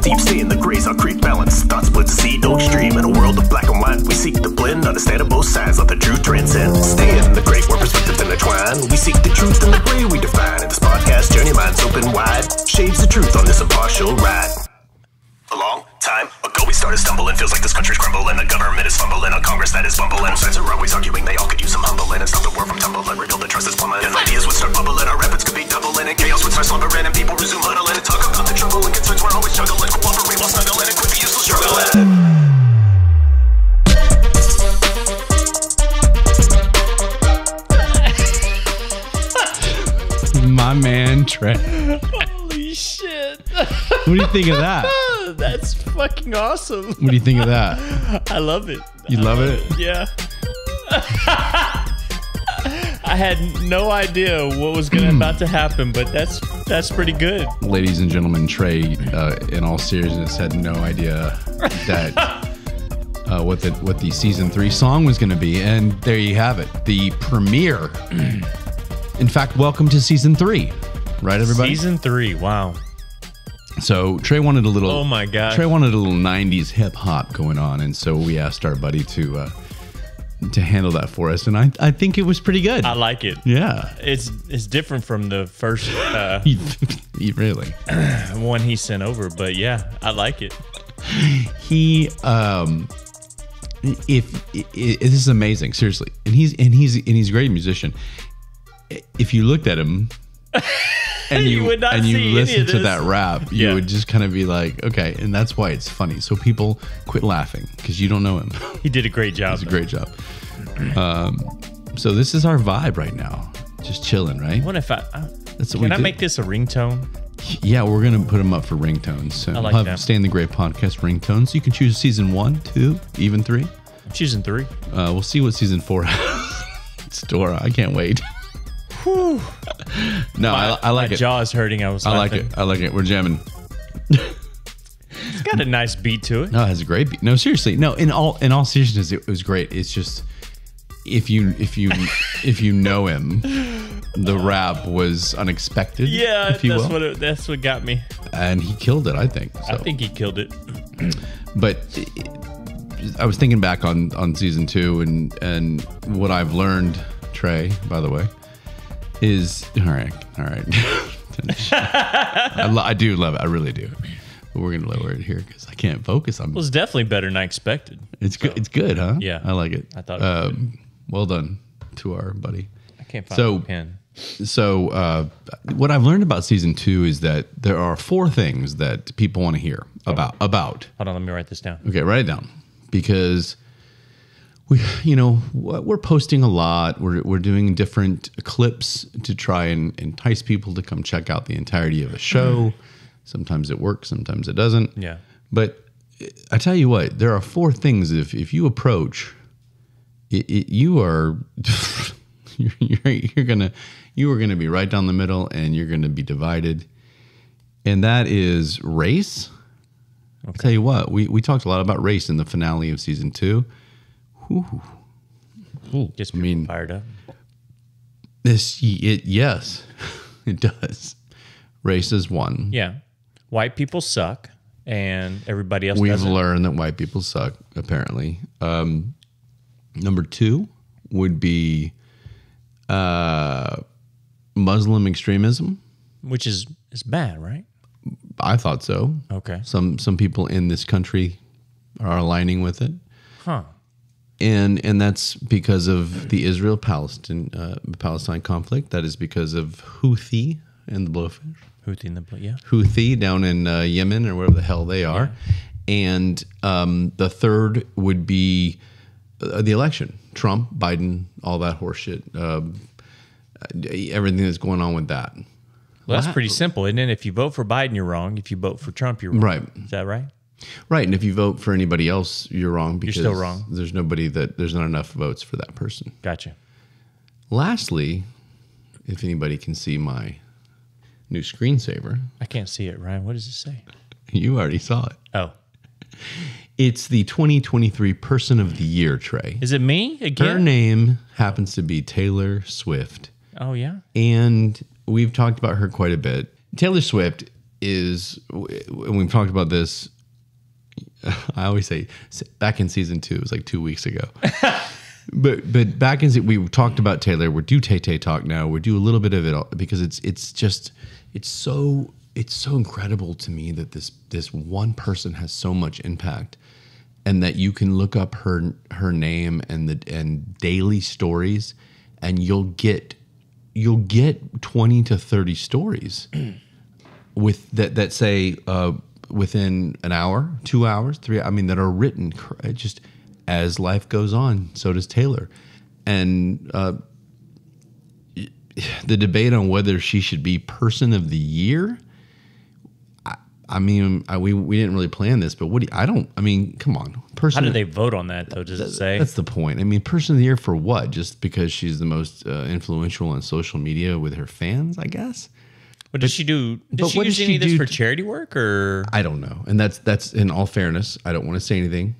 Deep, stay in the grays, our creek balance. Thought split to see no extreme. In a world of black and white, we seek to blend. Understand both sides, let the truth transcend. Stay in the gray where perspectives intertwine. We seek the truth in the gray we define. In this podcast journey, minds open wide. Shades the truth on this impartial ride. A long time ago we started stumbling. Feels like this country's crumbling. The government is fumbling. A Congress that is bumbling. Sides are always arguing. They all could use some humbling. And stop the world from tumbling. Rebuild the trust that's plummeting. And ideas would start bubbling. Our rapids could be doubling. And chaos would start slumbering. And people resume huddling. And talk about the trouble. And concerns we're always juggling. Cooperate while snuggling. And quit the useless struggling. My man Trey. Holy shit. What do you think of that? That's fucking awesome. What do you think of that? I love it. You love it? Yeah. I had no idea what was about to happen, but that's pretty good. Ladies and gentlemen, Trey, in all seriousness, had no idea that what the season 3 song was going to be, and there you have it, the premiere. In fact, welcome to season 3, right, everybody? Season 3, wow. So Trey wanted a little. Oh my god. Trey wanted a little '90s hip hop going on, and so we asked our buddy to handle that for us, and I think it was pretty good. I like it. Yeah, it's different from the first really one he sent over, but yeah, I like it. He this is amazing, seriously, and he's a great musician. If you looked at him and you listen to that rap, you would just kind of be like, okay, and that's why it's funny. So people quit laughing because you don't know him. He did a great job. He did a great job. So this is our vibe right now, just chilling, right? What if can I make this a ringtone? Yeah, we're gonna put them up for ringtones. So I like we'll have that. Stay in the Gray podcast ringtones. You can choose season 1, 2, even 3. I'm choosing 3. We'll see what season 4 has in store. I can't wait. Whew. No, I like my it. jaw is hurting. I like it. I like it. We're jamming. It's got a nice beat to it. No, it has a great beat. No, seriously. No, in all seriousness, it was great. It's just if you know him, the rap was unexpected. Yeah, if you will. That's what got me. And he killed it, I think. So. I think he killed it. But I was thinking back on season 2 and what I've learned, Trey, by the way, is all right. I do love it. I really do. But we're gonna lower it here because I can't focus on. It was definitely better than I expected. It's good. It's good, huh? Yeah, I like it. I thought. It was good. Well done to our buddy. I can't find a pen. So what I've learned about season 2 is that there are 4 things that people want to hear about. Hold on, let me write this down. Okay, write it down because we're posting a lot. We're doing different clips to try and entice people to come check out the entirety of a show. Sometimes it works, sometimes it doesn't. Yeah. But I tell you what, there are 4 things if you approach, you are gonna be right down the middle, and you're gonna be divided. And that is race. Okay. I'll tell you what, we talked a lot about race in the finale of season 2. Gets people fired up. Yes, it does. Race is one. Yeah, white people suck, and everybody else. We've doesn't. learned that white people suck. Apparently, number 2 would be Muslim extremism, which is bad, right? I thought so. Okay. Some people in this country are aligning with it. Huh. And that's because of the Israel-Palestine conflict. That is because of Houthi and the blowfish. Houthi down in Yemen or wherever the hell they are. Yeah. And the third would be the election. Trump, Biden, all that horseshit. Everything that's going on with that. Well, that's pretty simple, isn't it? If you vote for Biden, you're wrong. If you vote for Trump, you're wrong. Right. Is that right? Right, and if you vote for anybody else, you're wrong because you're still wrong. There's not enough votes for that person. Gotcha. Lastly, if anybody can see my new screensaver. I can't see it, Ryan. What does it say? You already saw it. Oh. It's the 2023 Person of the Year, Trey. Is it me again? Her name happens to be Taylor Swift. Oh, yeah? And we've talked about her quite a bit. Taylor Swift is, and we've talked about this, I always say, back in season 2, it was like 2 weeks ago. but back in, we talked about Taylor. We're do Tay talk now. We do a little bit of it all, because it's so incredible to me that this one person has so much impact, and that you can look up her name and daily stories, and you'll get 20 to 30 stories with that say within an hour, 2 hours, 3. I mean, that are written just as life goes on. So does Taylor, and the debate on whether she should be Person of the Year. I mean, we didn't really plan this, but come on. How did they vote on that, though? Does it say? That's the point. I mean, Person of the Year for what? Just because she's the most influential on social media with her fans, I guess? What did she do? Did she use any of this for charity work, or? I don't know. And that's in all fairness. I don't want to say anything.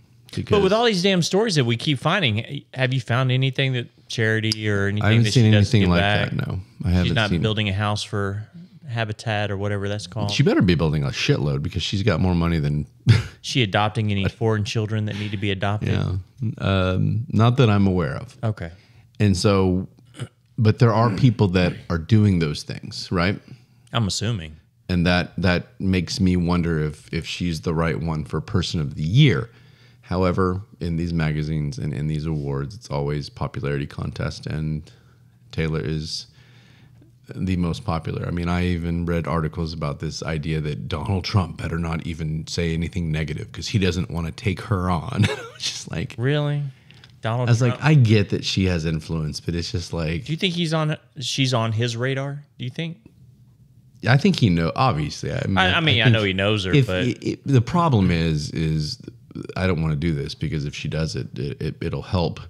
But with all these damn stories that we keep finding, have you found anything that charity or anything I haven't that seen she does anything give like back? that, no. I haven't She's not seen building a house for Habitat or whatever that's called. She better be building a shitload, because she's got more money than... She adopting any foreign children that need to be adopted? Yeah. Not that I'm aware of. Okay. And so, but there are people that are doing those things, right? I'm assuming. And that makes me wonder if she's the right one for Person of the Year. However, in these magazines and in these awards, it's always popularity contest, and Taylor is the most popular. I mean, I even read articles about this idea that Donald Trump better not even say anything negative, because he doesn't want to take her on. Just like, really? Donald I was Trump? like, I get that she has influence, but it's just like... Do you think she's on his radar? Do you think? I think he knows, obviously. I know he knows her, but... the problem is I don't want to do this, because if she does it'll help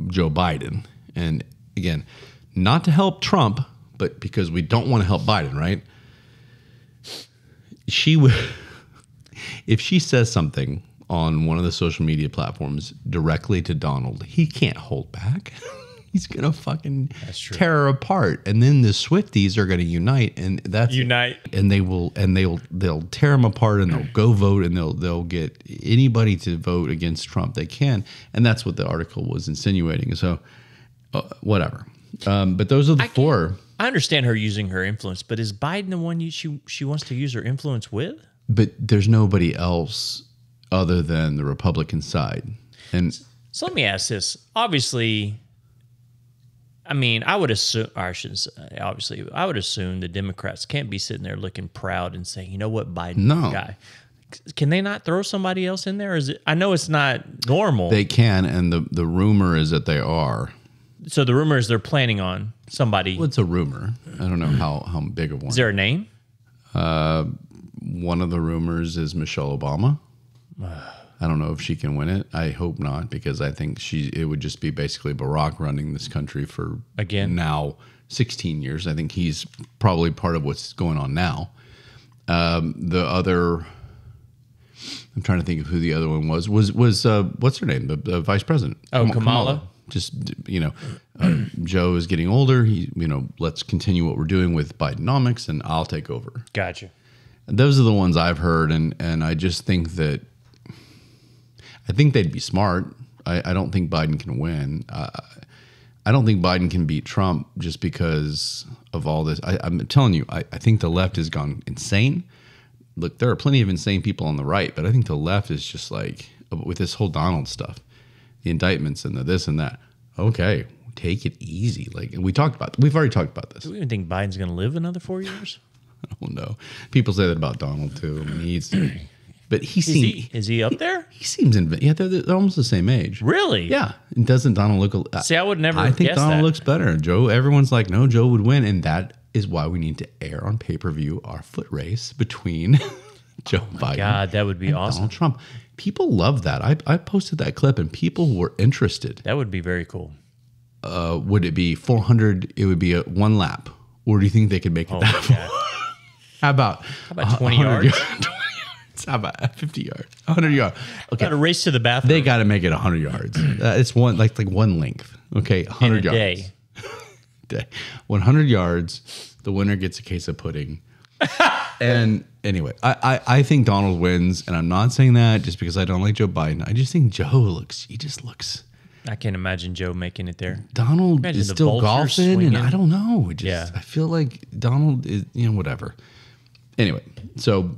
Joe Biden. And again, not to help Trump, but because we don't want to help Biden, right? She would, if she says something on one of the social media platforms directly to Donald, he can't hold back. He's gonna fucking tear her apart, and then the Swifties are gonna unite, and they'll tear him apart, and they'll go vote, and they'll get anybody to vote against Trump they can, and that's what the article was insinuating. So, whatever. But those are the four. I understand her using her influence, but is Biden the one she wants to use her influence with? But there's nobody else other than the Republican side, and so let me ask this. Obviously, I mean, I would assume, or I shouldn't say, obviously, I would assume the Democrats can't be sitting there looking proud and saying, you know what, Biden's the guy. Can they not throw somebody else in there? Or is it? I know it's not normal. They can, and the rumor is that they are. So the rumor is they're planning on somebody. What's a rumor? I don't know how big of one. Is there a name? One of the rumors is Michelle Obama. I don't know if she can win it. I hope not, because I think it would just be basically Barack running this country for now 16 years. I think he's probably part of what's going on now. The other, I'm trying to think of who the other one was what's her name? The vice president. Oh, Kamala. Just, Joe is getting older. Let's continue what we're doing with Bidenomics, and I'll take over. Gotcha. And those are the ones I've heard, and I just think that I think they'd be smart. I don't think Biden can win. I don't think Biden can beat Trump just because of all this. I'm telling you, I think the left has gone insane. Look, there are plenty of insane people on the right, but I think the left is just like, with this whole Donald stuff, the indictments and the this and that. Okay, take it easy. Like we've already talked about this. Do we even think Biden's going to live another 4 years? I don't know. People say that about Donald too. I mean, but is he up there? He seems they're almost the same age. Really? Yeah. And doesn't Donald look? See, I would never. I think guess Donald that. looks better. Joe. Everyone's like, no, Joe would win, and that is why we need to air on pay-per-view our foot race between Joe Biden. God, that would be and awesome. Donald Trump. People love that. I posted that clip, and people were interested. That would be very cool. Would it be 400? It would be one lap, or do you think they could make it that far? How about 20 yards? How about 50 yards, 100 yards? Okay, got to race to the bathroom. They got to make it 100 yards. It's one like one length. Okay, 100 yards. Day. 100 yards. The winner gets a case of pudding. And anyway, I think Donald wins, and I'm not saying that just because I don't like Joe Biden. I just think he just looks. I can't imagine Joe making it there. Donald is still golfing, and I don't know. I feel like Donald is, whatever. Anyway, so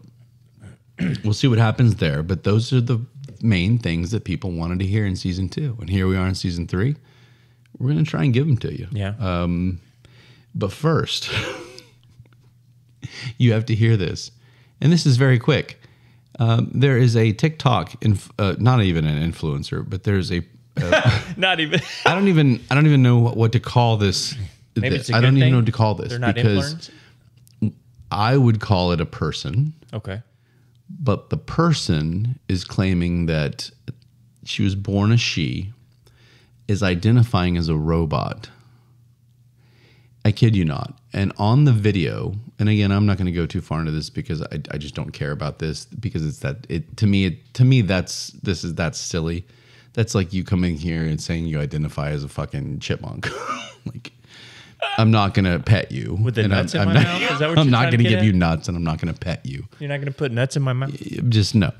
we'll see what happens there. But those are the main things that people wanted to hear in season 2. And here we are in season 3. We're going to try and give them to you. Yeah. But first, you have to hear this. And this is very quick. There is a TikTok, not even an influencer, but there's a... not even. I don't even know what to call this. Maybe it's a I good don't even thing. know what to call this. They're not because I would call it a person. Okay. But the person is claiming that she was born a she, is identifying as a robot. I kid you not. And on the video, and again, I'm not going to go too far into this because I just don't care about this because it's to me that's silly. That's like you coming here and saying you identify as a fucking chipmunk. Like, I'm not going to pet you. With the nuts in my mouth? Is that what I'm you're not trying to going to get give at? you nuts, and I'm not going to pet you. You're not going to put nuts in my mouth? Just no.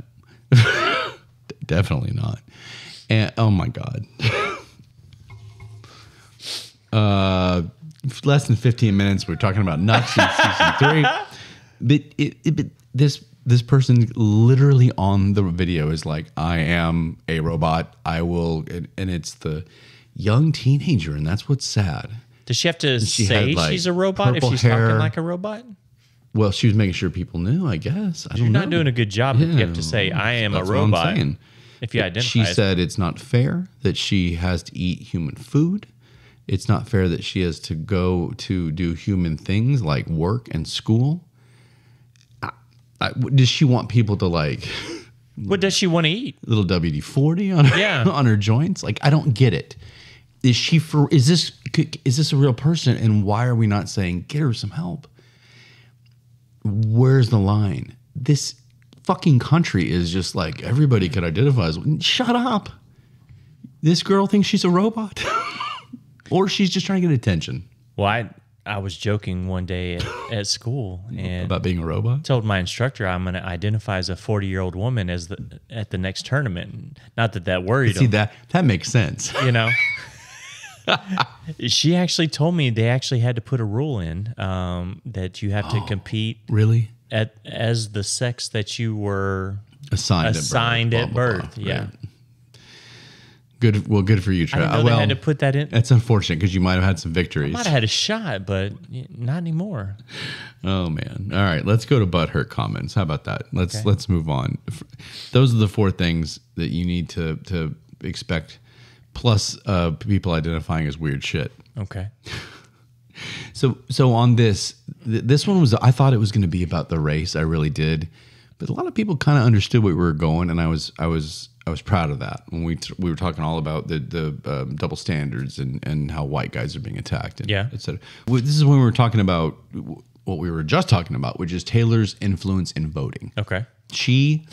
Definitely not. And oh my God. Less than 15 minutes. We're talking about nuts in season 3. But this person literally on the video is like, I am a robot. I will. And it's the young teenager. And that's what's sad. Does she have to say had, like, she's a robot if she's hair. talking like a robot? Well, she was making sure people knew, I guess. I don't You're know. not doing a good job if you have to say, I am a That's what robot. I'm saying. If you identify She as- said it's not fair that she has to eat human food. It's not fair that she has to go to do human things like work and school. Does she want people to like... What does she want to eat? Little WD-40 on her, on her joints? Like, I don't get it. Is this a real person? And why are we not saying, get her some help? Where's the line? This fucking country is just like, everybody could identify as... Shut up. This girl thinks she's a robot. Or she's just trying to get attention. Well, I was joking one day at school and about being a robot. Told my instructor I'm going to identify as a 40-year-old woman at the next tournament. Not that worried him. See, that makes sense. You know, she actually told me they actually had to put a rule in that you have to compete. Really? As the sex that you were assigned at birth. Blah, blah, blah. Yeah. Right. Good. Well, good for you, Trey. I didn't know they had to put that in. That's unfortunate because you might have had some victories. I might have had a shot, but not anymore. Oh man! All right, let's go to butthurt comments. How about that? Let's move on. Those are the 4 things that you need to expect, plus people identifying as weird shit. Okay. So on this one was, I thought it was going to be about the race. I really did, but a lot of people kind of understood where we were going, and I was proud of that when we were talking all about the double standards and how white guys are being attacked. And yeah. et cetera. This is when we were talking about what we were just talking about, which is Taylor's influence in voting. Okay. She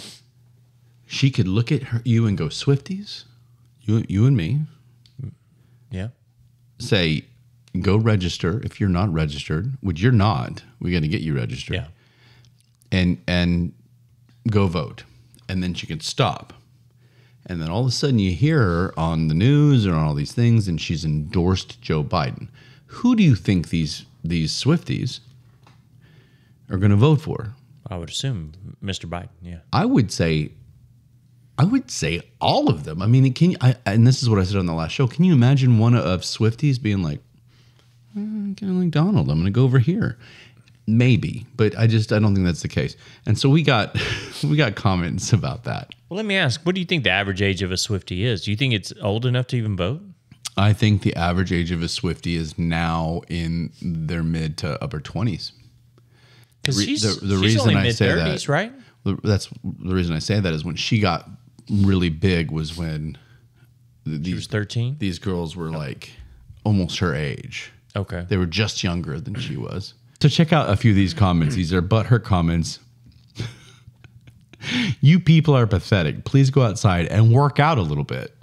could look at you and go, Swifties, you and me. Yeah. Say, go register if you're not registered, which you're not. We got to get you registered. Yeah. And go vote. And then she can stop. And then all of a sudden you hear her on the news or on all these things, and she's endorsed Joe Biden. Who do you think these Swifties are going to vote for? I would assume Mr. Biden. Yeah. I would say all of them. I mean, and this is what I said on the last show. Can you imagine one of Swifties being like, kind of like Donald, I'm going to go over here. Maybe, but I don't think that's the case. And so we got comments about that. Well, let me ask, what do you think the average age of a Swiftie is? Do you think it's old enough to even vote? I think the average age of a Swiftie is now in their mid to upper 20s. Because she's only mid-30s, right? That's the reason I say that is when she got really big was when she was 13. These girls were like almost her age. Okay. They were just younger than she was. So check out a few of these comments. These are butthurt comments. You people are pathetic. Please go outside and work out a little bit.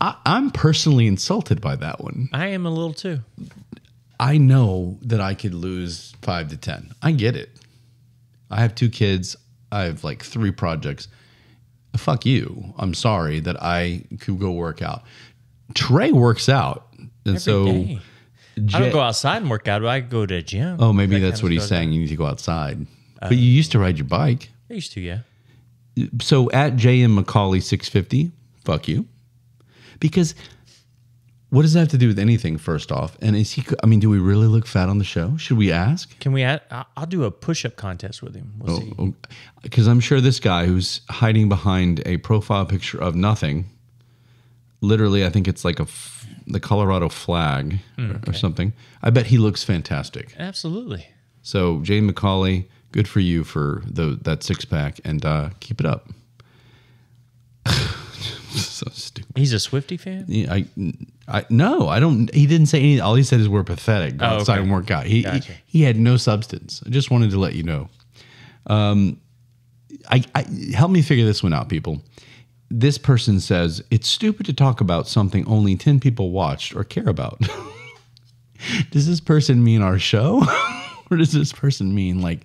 I'm personally insulted by that one. I am a little too. I know that I could lose 5 to 10. I get it. I have 2 kids. I have like 3 projects. Fuck you. I'm sorry that I could go work out. Trey works out. And Every day. I don't go outside and work out, but I go to a gym. Oh, maybe that's what he's saying. You need to go outside. But you used to ride your bike. I used to, yeah. So at JM Macaulay 650, fuck you. Because what does that have to do with anything, first off? And is he, I mean, do we really look fat on the show? Should we ask? Can we add? I'll do a push-up contest with him. We'll see. Because I'm sure this guy who's hiding behind a profile picture of nothing, literally, I think it's like the Colorado flag or something. I bet he looks fantastic. Absolutely. So, Jay Macaulay, good for you for that 6-pack, and keep it up. So stupid. He's a Swiftie fan? Yeah, no, I don't. He didn't say anything. All he said is we're pathetic. Go outside and work out. Gotcha. He had no substance. I just wanted to let you know. Help me figure this one out, people. This person says it's stupid to talk about something only 10 people watched or care about. Does this person mean our show? Or does this person mean like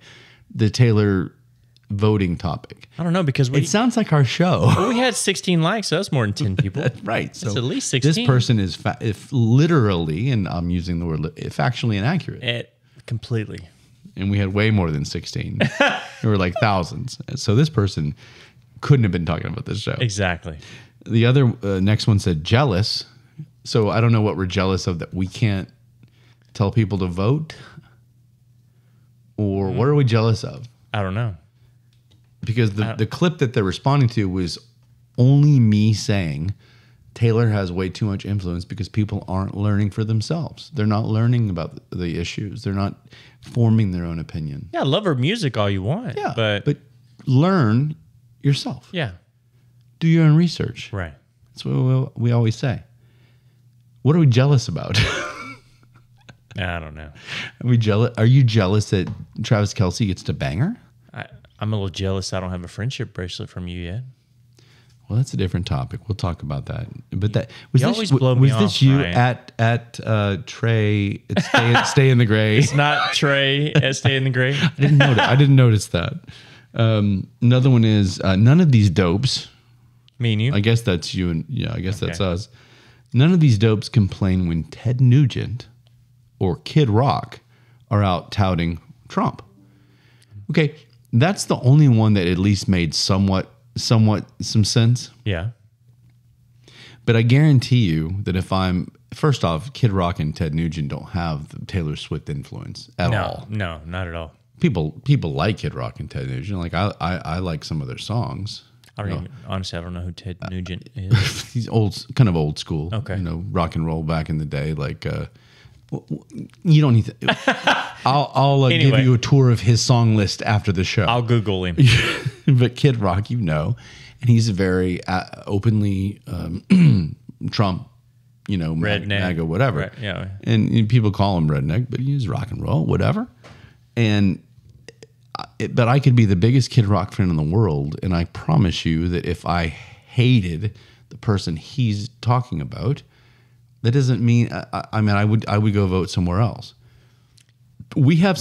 the Taylor voting topic? I don't know, because it sounds like our show. Well, we had 16 likes, so that's more than 10 people. That's right. So that's at least 16. This person is if literally, and I'm using the word factually inaccurate. Completely. And we had way more than 16. There were like thousands. So this person couldn't have been talking about this show. Exactly. The other next one said jealous. So I don't know what we're jealous of, that we can't tell people to vote. Or what are we jealous of? I don't know. Because the clip that they're responding to was only me saying Taylor has way too much influence because people aren't learning for themselves. They're not learning about the issues. They're not forming their own opinion. Yeah, love her music all you want. Yeah, but learn yourself. Yeah. Do your own research. Right. That's what we always say. What are we jealous about? I don't know. Are we jealous? Are you jealous that Travis Kelce gets to bang her? I'm a little jealous I don't have a friendship bracelet from you yet. Well, that's a different topic. We'll talk about that. But that was you this. Always blow me was this off, you Ryan. at Trey? Stay in the gray. It's not Trey at Stay in the Gray. I didn't notice that. Another one is none of these dopes. Me and you. I guess that's you and I guess that's us. None of these dopes complain when Ted Nugent or Kid Rock are out touting Trump. Okay, that's the only one that at least made somewhat some sense. Yeah. But I guarantee you that if first off, Kid Rock and Ted Nugent don't have the Taylor Swift influence at all. No, not at all. People like Kid Rock and Ted Nugent. Like I like some of their songs. Honestly, I don't know who Ted Nugent is. He's kind of old school. Okay. Rock and roll back in the day. Like, you don't need to. I'll Anyway. give you a tour of his song list after the show. I'll Google him. But Kid Rock, and he's very openly Trump, redneck, MAGA, whatever. Right, yeah. And people call him redneck, but he's rock and roll, whatever. But I could be the biggest Kid Rock fan in the world, and I promise you that if I hated the person he's talking about, that doesn't mean I would go vote somewhere else. We have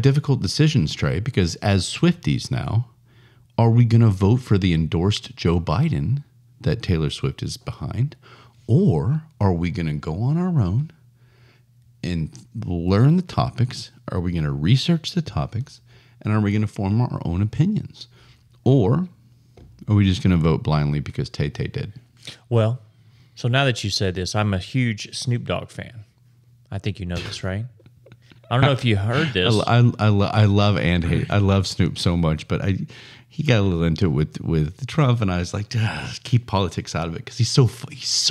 difficult decisions, Trey, because as Swifties now, are we going to vote for the endorsed Joe Biden that Taylor Swift is behind, or are we going to go on our own and learn the topics? Are we going to research the topics? And are we going to form our own opinions? Or are we just going to vote blindly because Tay-Tay did? Well, so now that you said this, I'm a huge Snoop Dogg fan. I think you know this, right? I don't know if you heard this. I love and hate. I love Snoop so much, but he got a little into it with Trump, and I was like, keep politics out of it because he's so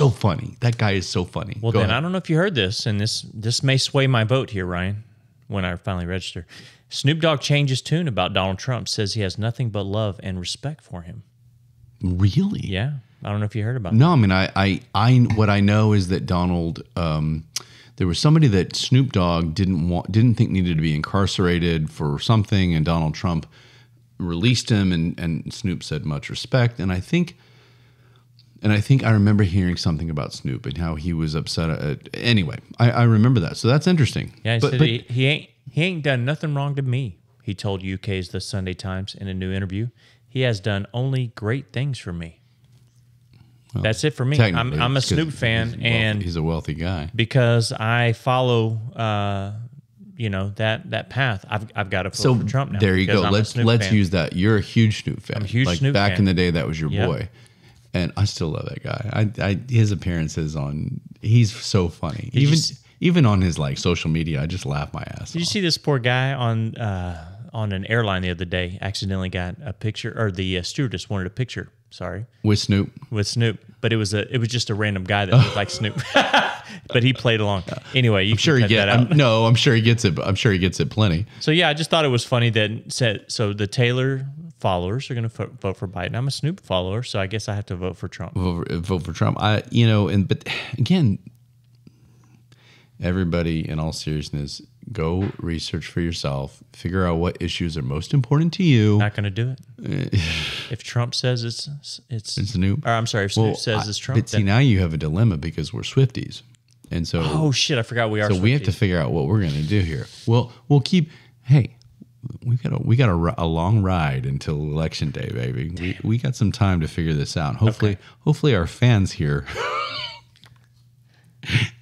funny. That guy is so funny. Well, I don't know if you heard this, and this may sway my vote here, Ryan, when I finally register. Snoop Dogg changed his tune about Donald Trump, says he has nothing but love and respect for him. Really? Yeah. I don't know if you heard about that. No, I mean, what I know is that Donald, there was somebody that Snoop Dogg didn't think needed to be incarcerated for something, and Donald Trump released him, and Snoop said much respect. And I think I remember hearing something about Snoop and how he was upset. Anyway, I remember that. So that's interesting. Yeah, he said he ain't done nothing wrong to me. He told UK's The Sunday Times in a new interview. He has done only great things for me. Well, that's it for me. I'm a Snoop fan, and he's a wealthy guy. Because I follow, that path. I've got to vote for Trump now. There you go. Let's use that. You're a huge Snoop fan. I'm a huge Snoop back fan. in the day, that was your boy, and I still love that guy. His appearances he's so funny. Even on his social media, I just laugh my ass off. Did you see this poor guy on an airline the other day? Accidentally got a picture, or the stewardess wanted a picture. Sorry, with Snoop, but it was just a random guy that looked like Snoop, but he played along. Anyway, I'm sure he gets that out. I'm sure he gets it. I'm sure he gets it plenty. So yeah, I just thought it was funny that the Taylor followers are going to vote for Biden. I'm a Snoop follower, so I guess I have to vote for Trump. Vote for Trump. But again, everybody, in all seriousness, go research for yourself. Figure out what issues are most important to you. Not going to do it. If Trump says it's Snoop, or I'm sorry, if Snoop says it's Trump. But see, now you have a dilemma because we're Swifties, and so oh shit, I forgot we are. So Swifties. We have to figure out what we're going to do here. We'll keep. Hey, we got a long ride until Election Day, baby. We got some time to figure this out. Hopefully our fans here.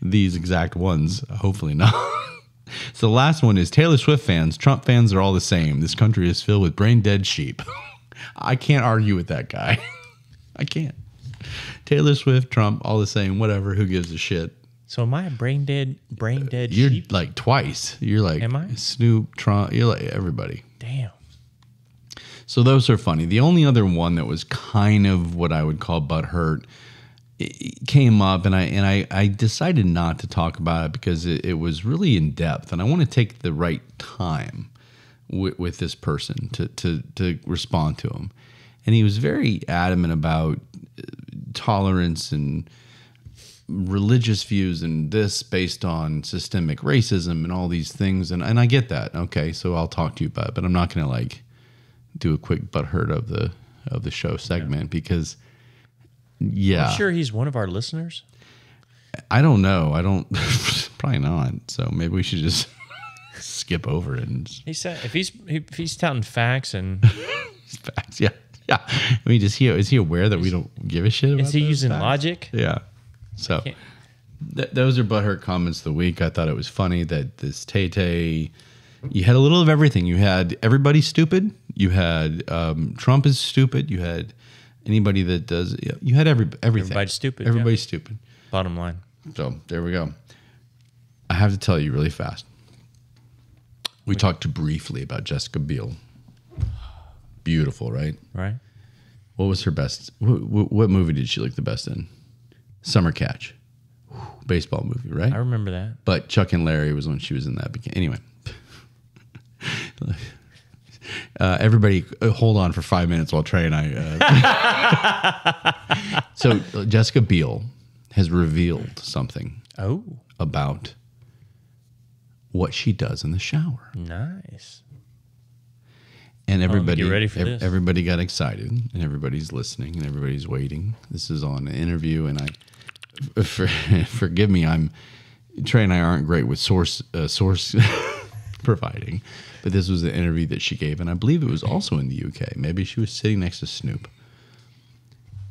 These exact ones, hopefully not. So the last one is Taylor Swift fans. Trump fans are all the same. This country is filled with brain dead sheep. I can't argue with that guy. I can't. Taylor Swift, Trump, all the same. Whatever. Who gives a shit? So am I a brain dead you're sheep? Like twice. You're like am I? Snoop, Trump. You're like everybody. Damn. So those are funny. The only other one that was kind of what I would call butthurt, it came up, and I decided not to talk about it because it was really in depth, and I want to take the right time with this person to respond to him. And he was very adamant about tolerance and religious views and this based on systemic racism and all these things, and I get that. Okay, so I'll talk to you about it, but I'm not going to do a quick butthurt of the show segment because. Yeah. I'm sure he's one of our listeners. I don't know. Probably not. So maybe we should just skip over it. He said if he's touting facts and facts, yeah. I mean, is he aware that we don't give a shit about Is he using facts? logic? Yeah. So those are butthurt comments of the week. I thought it was funny that this Tay-Tay, you had a little of everything. You had everybody stupid. You had Trump is stupid. You had anybody that does, you had everything. Everybody's stupid. Everybody's stupid. Bottom line. So there we go. I have to tell you really fast. We talked briefly about Jessica Biel. Beautiful, right? Right. What was her best? What movie did she look the best in? Summer Catch. Baseball movie, right? I remember that. But Chuck and Larry was when she was in that. Anyway. Everybody hold on for 5 minutes while Trey and I so Jessica Biel has revealed something about what she does in the shower. Nice. And everybody get ready for this. Everybody got excited, and everybody's listening, and everybody's waiting. This is on an interview, and forgive me, Trey and I aren't great with source providing, but this was the interview that she gave, and I believe it was also in the UK. Maybe she was sitting next to Snoop,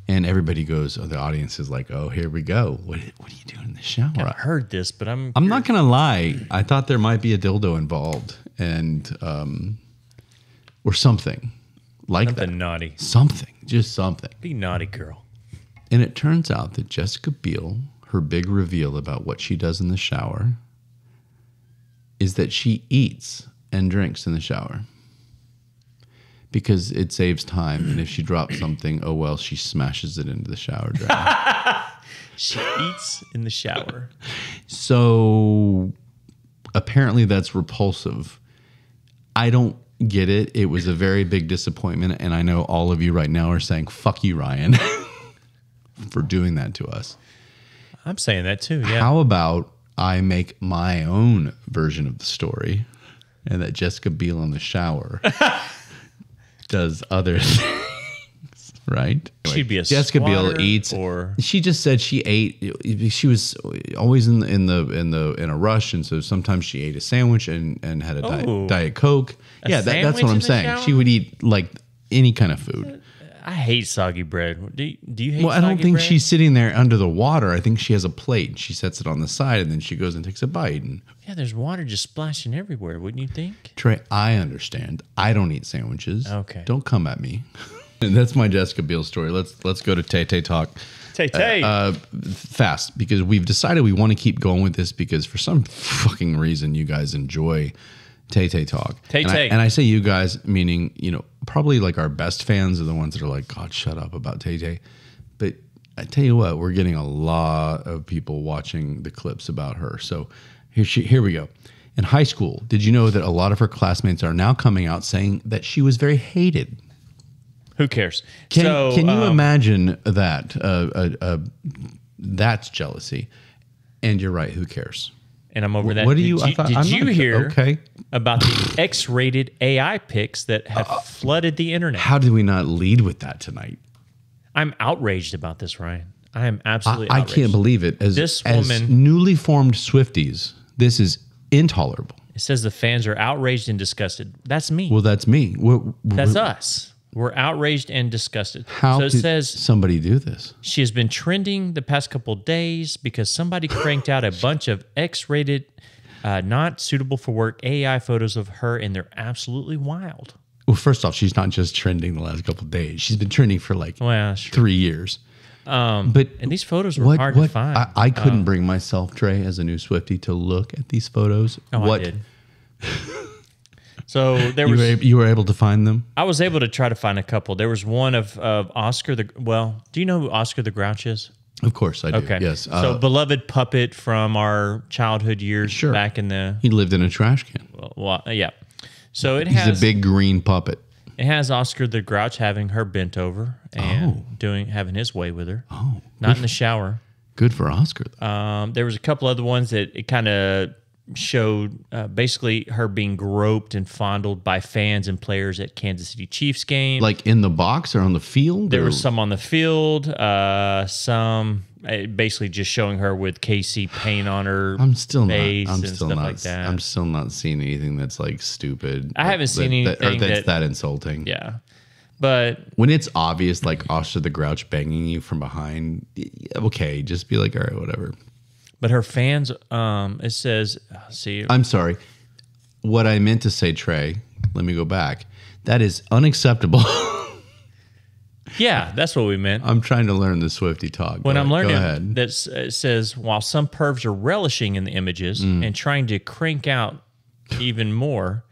and everybody goes, the audience is like, "Oh, here we go. What are you doing in the shower?" I heard this, but I'm not gonna lie. I thought there might be a dildo involved, and or something like that. Naughty. Just something. Be naughty, girl. And it turns out that Jessica Biel, her big reveal about what she does in the shower, is that she eats and drinks in the shower because it saves time. And if she drops something, oh well, she smashes it into the shower drain. She eats in the shower. So apparently that's repulsive. I don't get it. It was a very big disappointment. And I know all of you right now are saying, fuck you, Ryan, for doing that to us. I'm saying that too, yeah. How about I make my own version of the story and that Jessica Biel in the shower does other things, right? She'd be a Jessica Biel eats, or she just said she ate. She was always in a rush, and so sometimes she ate a sandwich and had a diet Coke. Yeah, that's what I'm saying. Shower? She would eat like any kind of food. I hate soggy bread. Do you hate? Well, I don't think bread? she's sitting there under the water. I think she has a plate. And she sets it on the side, and then she goes and takes a bite. And yeah, there's water just splashing everywhere. Wouldn't you think? Trey, I understand. I don't eat sandwiches. Okay, don't come at me. And that's my Jessica Biel story. Let's go to Tay talk. Tay. Fast, because we've decided we want to keep going with this because for some fucking reason you guys enjoy Tay talk. Tay. And I say you guys, meaning, probably like our best fans are the ones that are like, God, shut up about Tay. But I tell you what, we're getting a lot of people watching the clips about her. So here we go. In high school, did you know that a lot of her classmates are now coming out saying that she was very hated? Who cares? Can you imagine that? That's jealousy. And you're right. Who cares? And I'm over that. What do you? Did you hear about the X-rated AI pics that have flooded the internet? How did we not lead with that tonight? I'm outraged about this, Ryan. I am absolutely I outraged. can't believe it. As newly formed Swifties, this is intolerable. It says the fans are outraged and disgusted. That's me. Well, that's me. That's us. We're outraged and disgusted. How did somebody do this? She has been trending the past couple of days because somebody cranked out a bunch of X-rated, not suitable for work AI photos of her, and they're absolutely wild. Well, first off, she's not just trending the last couple of days. She's been trending for 3 years. And these photos were hard to find. I couldn't bring myself, Trey, as a new Swiftie, to look at these photos. I did. So you were able to find them? I was able to try to find a couple. There was one of Oscar do you know who Oscar the Grouch is? Of course I do. Okay. Yes. So beloved puppet from our childhood years back in the... He lived in a trash can. Well, yeah. So He's a big green puppet. It has Oscar the Grouch having her bent over and having his way with her. Oh. Not in the shower. Good for Oscar, though. There was a couple other ones that it kind of showed basically her being groped and fondled by fans and players at Kansas City Chiefs game. Like in the box or on the field? There was some on the field, some basically just showing her with KC paint on her face and stuff like that. I'm still not seeing anything that's like stupid. I haven't seen anything that's that insulting. Yeah. But when it's obvious, like Oscar the Grouch banging you from behind, okay, just be like, all right, whatever. But her fans, it says, I'm sorry. What I meant to say, Trey, let me go back. That is unacceptable. Yeah, that's what we meant. I'm trying to learn the Swiftie talk. When I'm learning that it says, while some pervs are relishing in the images and trying to crank out even more,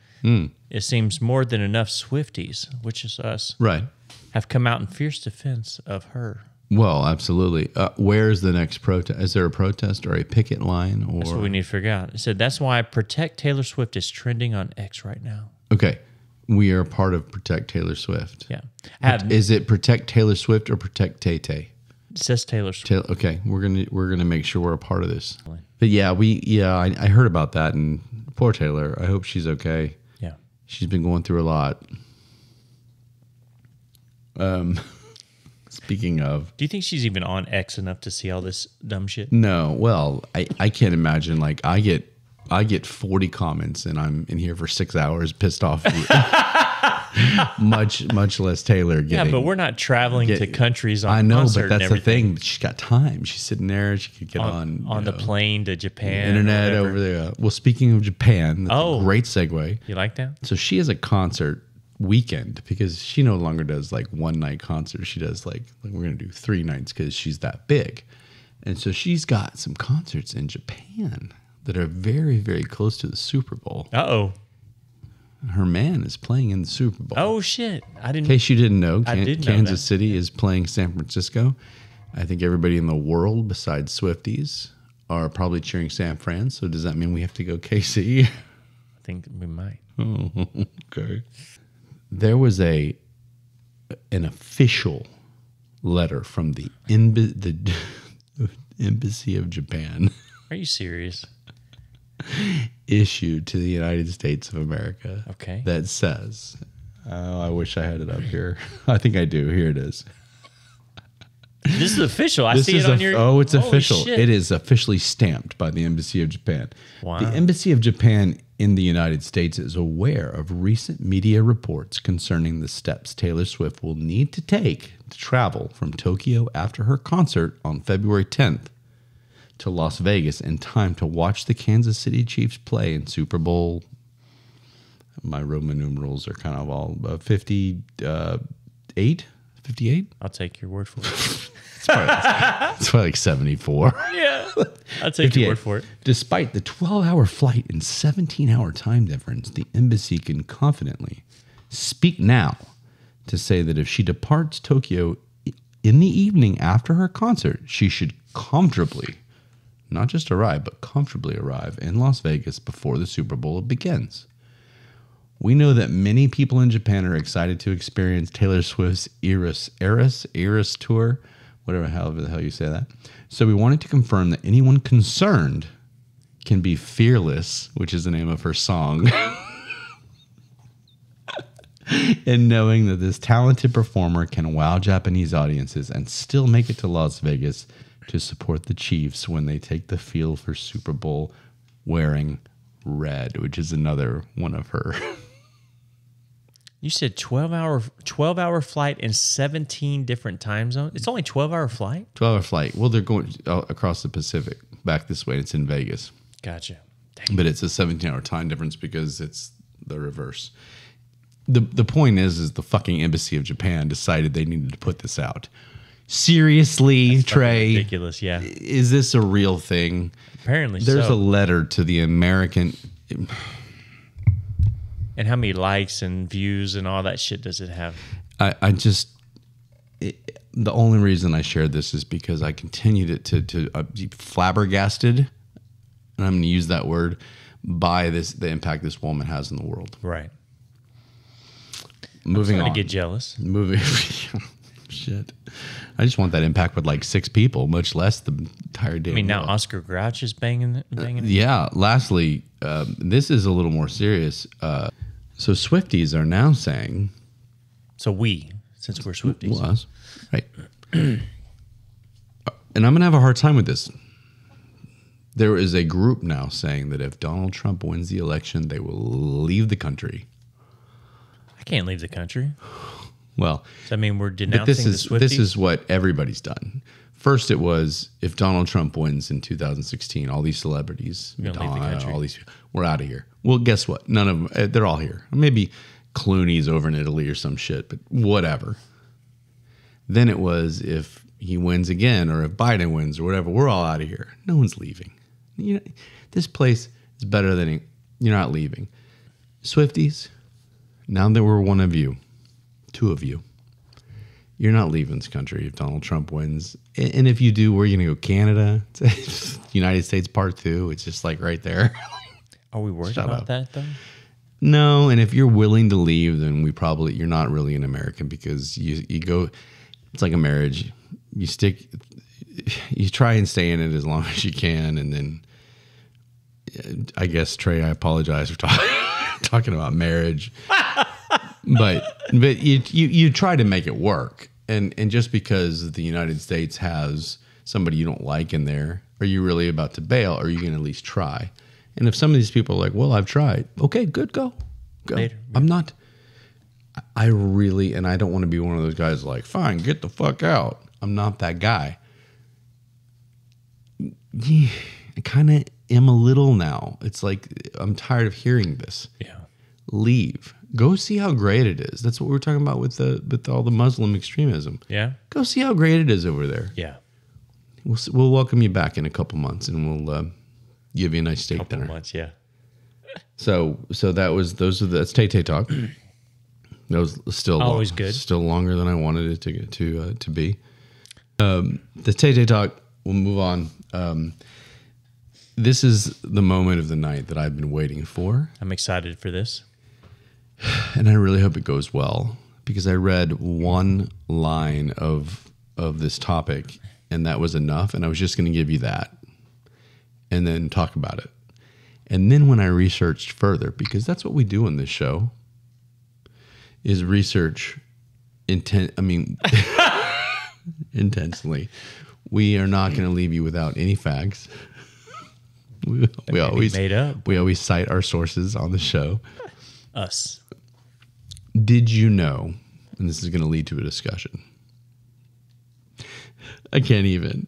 it seems more than enough Swifties, which is us, right, have come out in fierce defense of her. Well, absolutely. Where's the next protest? Is there a protest or a picket line? Or that's what we need to figure out. It said that's why Protect Taylor Swift is trending on X right now. Okay, we are part of Protect Taylor Swift. Yeah. Is it Protect Taylor Swift or Protect Tay-Tay? It says Taylor Swift. Okay, we're gonna make sure we're a part of this. But yeah, I heard about that, and poor Taylor. I hope she's okay. Yeah, she's been going through a lot. Speaking of, do you think she's even on X enough to see all this dumb shit? No. Well, I can't imagine. Like I get 40 comments, and I'm in here for 6 hours, pissed off. much less Taylor getting. Yeah, but we're not traveling to countries on. I know, concert but that's the thing. She's got time. She's sitting there. She could get on the plane to Japan. Internet over there. Well, speaking of Japan, that's a great segue. You like that? So she has a concert weekend because she no longer does like one night concerts. She does like we're gonna do 3 nights because she's that big, and so she's got some concerts in Japan that are very, very close to the Super Bowl. Her man is playing in the Super Bowl. Oh shit! I didn't. In case you didn't know, Kansas know City is playing San Francisco. I think everybody in the world besides Swifties are probably cheering San Fran. So does that mean we have to go KC? I think we might. Oh, okay. There was an official letter from the Embassy of Japan. Are you serious? Issued to the United States of America. Okay. That says, Oh, I wish I had it up here. I think I do. Here it is. This is official. I see it on your... Oh, it's Holy official. shit. It is officially stamped by the Embassy of Japan. Wow. The Embassy of Japan in the United States is aware of recent media reports concerning the steps Taylor Swift will need to take to travel from Tokyo after her concert on February 10th to Las Vegas in time to watch the Kansas City Chiefs play in Super Bowl. My Roman numerals are kind of all 58? 58? I'll take your word for it. It's probably like 74. Yeah. I'll take your word for it. Despite the 12-hour flight and 17-hour time difference, the embassy can confidently speak now to say that if she departs Tokyo in the evening after her concert, she should comfortably, not just arrive, but comfortably arrive in Las Vegas before the Super Bowl begins. We know that many people in Japan are excited to experience Taylor Swift's Eras tour, whatever the hell you say that. So we wanted to confirm that anyone concerned can be fearless, which is the name of her song, and knowing that this talented performer can wow Japanese audiences and still make it to Las Vegas to support the Chiefs when they take the field for Super Bowl wearing red, which is another one of her. You said 12-hour flight in 17 different time zones? It's only 12-hour flight? 12-hour flight. Well, they're going across the Pacific back this way. It's in Vegas. Gotcha. Dang. But it's a 17-hour time difference because it's the reverse. The point is the fucking Embassy of Japan decided they needed to put this out. Seriously, That's Trey? ridiculous, yeah. Is this a real thing? Apparently There's so. a letter to the American... And how many likes and views and all that shit does it have? The only reason I shared this is because I continued to be flabbergasted, and I'm going to use that word, by the impact this woman has in the world. Right. Moving on. To get jealous. Shit. I just want that impact with like 6 people, much less the entire day. I mean, now Oscar Grouch is banging. Yeah. Lastly, this is a little more serious. So Swifties are now saying... So since we're Swifties. Was, right. And I'm going to have a hard time with this. There is a group now saying that if Donald Trump wins the election, they will leave the country. I can't leave the country. Well... So, I mean, we're denouncing the Swifties? This is what everybody's done. First, it was if Donald Trump wins in 2016, all these celebrities, Madonna, all these, we're out of here. Well, guess what? None of them, they're all here. Maybe Clooney's over in Italy or some shit, but whatever. Then it was if he wins again or if Biden wins or whatever, we're all out of here. No one's leaving. You know, this place is better than you're not leaving. Swifties, now that we're one of you, 2 of you, you're not leaving this country if Donald Trump wins. And if you do, where are you going to go? Canada? United States Part 2. It's just like right there. Are we worried about that, though? No, and if you're willing to leave, then you're not really an American because you go, it's like a marriage. You try and stay in it as long as you can. And then I guess, Trey, I apologize for talking about marriage. But you try to make it work, and just because the United States has somebody you don't like in there, are you really about to bail? Or are you going to at least try? And if some of these people are like, "Well, I've tried," okay, good, go. Later. I'm not. I really, and I don't want to be one of those guys like, "Fine, get the fuck out." I'm not that guy. I kind of am a little now. It's like I'm tired of hearing this. Yeah. Leave. Go see how great it is. That's what we were talking about with all the Muslim extremism. Yeah. Go see how great it is over there. Yeah. We'll welcome you back in a couple months, and we'll give you a nice steak dinner. Months, yeah. So that's Tay Tay Talk. That was still always good. Still longer than I wanted it to be. The Tay Tay Talk. We'll move on. This is the moment of the night that I've been waiting for. I'm excited for this. And I really hope it goes well, because I read one line of this topic, and that was enough. And I was just going to give you that and then talk about it. And then when I researched further, because that's what we do on this show, is research intensely. We are not going to leave you without any facts. We always made up. We always cite our sources on the show. Us. Did you know, and this is going to lead to a discussion. I can't even.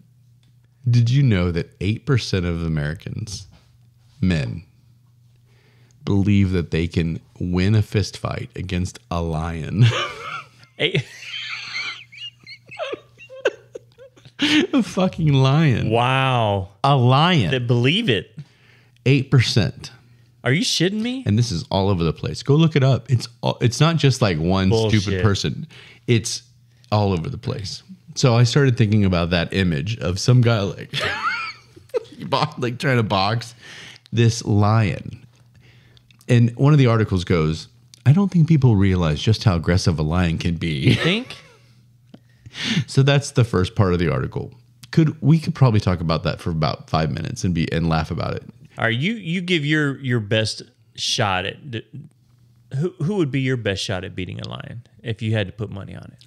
Did you know that 8% of Americans, men, believe that they can win a fist fight against a lion? A fucking lion. Wow. A lion. They believe it. 8%. Are you shitting me? And this is all over the place. Go look it up. It's not just like one Bullshit. stupid person. It's all over the place. So I started thinking about that image of some guy like trying to box this lion. And one of the articles goes, I don't think people realize just how aggressive a lion can be. You think? So that's the first part of the article. We could probably talk about that for about 5 minutes and laugh about it. All right, you give your best shot at who would be your best shot at beating a lion if you had to put money on it?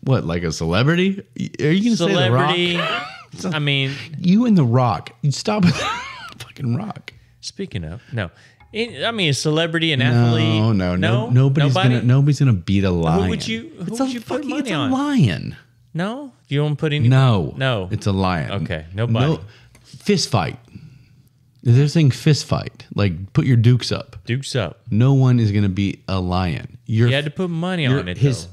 What, like a celebrity? Are you going to say The Rock? I mean, you and The Rock. You stop with fucking Rock. Speaking of, no. A celebrity, an athlete. No. Nobody's gonna beat a lion. Who would you put money on? It's a lion. No? You don't put any? No. It's a lion. Okay, nobody. No, fist fight. They're saying fist fight. Like, put your dukes up. Dukes up. No one is gonna beat a lion. You had to put money on it, his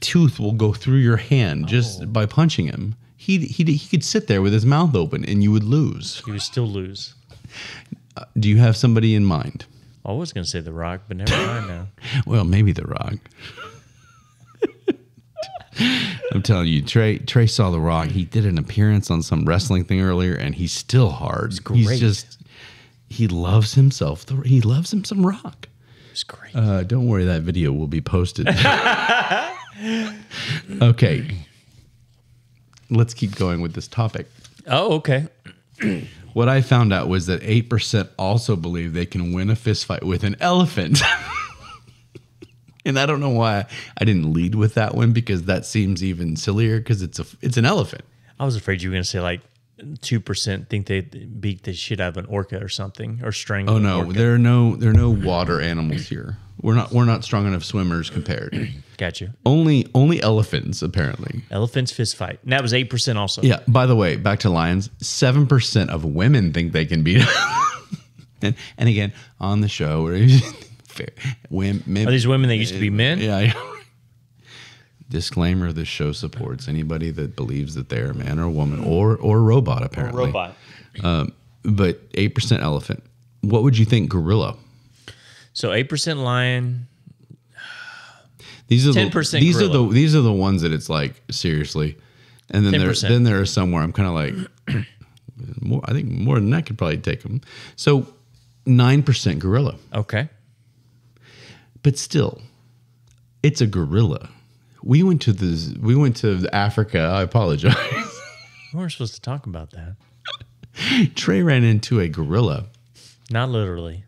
tooth will go through your hand just by punching him. He could sit there with his mouth open and you would lose. You would still lose. Do you have somebody in mind? I was going to say The Rock, but never mind now. Well, maybe The Rock. I'm telling you, Trey saw The Rock. He did an appearance on some wrestling thing earlier, and he's still hard. He's great. He loves himself. He loves him some Rock. It's great. Don't worry, that video will be posted. Okay. Let's keep going with this topic. Oh, okay. What I found out was that 8% also believe they can win a fist fight with an elephant. And I don't know why I didn't lead with that one, because that seems even sillier because it's an elephant. I was afraid you were going to say like 2% think they beat the shit out of an orca or something, or strangle. Oh no, an orca. there are no water animals here. We're not strong enough swimmers compared. Got you. Only elephants apparently. Elephants fist fight. And that was 8% also. Yeah. By the way, back to lions. 7% of women think they can beat. and again on the show, fair. Women, are these women that used to be men? Yeah. Disclaimer: this show supports anybody that believes that they're a man or a woman or a robot. Apparently, Or robot. But 8% elephant. What would you think gorilla? So 8% lion. These are 10% these are the ones that it's like seriously, and then 10%. there are some where I'm kind of like, I think more than that could probably take them. So 9% gorilla. Okay. But still, it's a gorilla. We went to Africa. I apologize. We weren't supposed to talk about that. Trey ran into a gorilla. Not literally.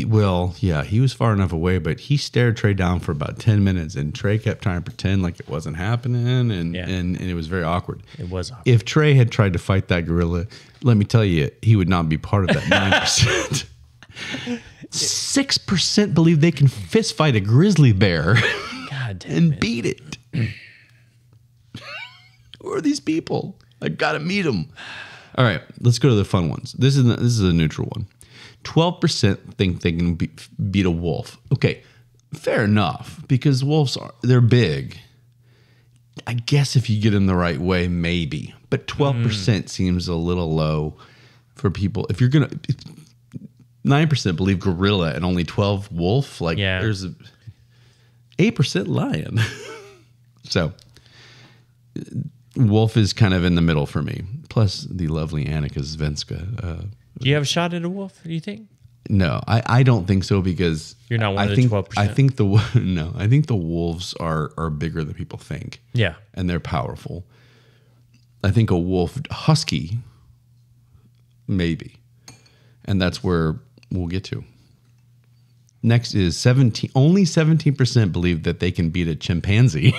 Well, yeah, he was far enough away, but he stared Trey down for about 10 minutes, and Trey kept trying to pretend like it wasn't happening, and it was very awkward. It was awkward. If Trey had tried to fight that gorilla, let me tell you, he would not be part of that 9%. 6% believe they can fist fight a grizzly bear. God damn and it. beat it. Who are these people? I gotta meet them. All right, let's go to the fun ones. This is a neutral one. 12% think they can beat a wolf. Okay, fair enough, because wolves they're big. I guess if you get in the right way, maybe. But 12% seems a little low for people. If you're gonna 9% believe gorilla and only 12 wolf. Like there's 8% lion. So wolf is kind of in the middle for me. Plus the lovely Annika Svenska. Do you have a shot at a wolf, do you think? No, I don't think so, because you're not one of the 12%. I think the wolves are bigger than people think. Yeah. And they're powerful. I think a wolf husky, maybe. And that's where we'll get to. Next is 17. Only 17% believe that they can beat a chimpanzee.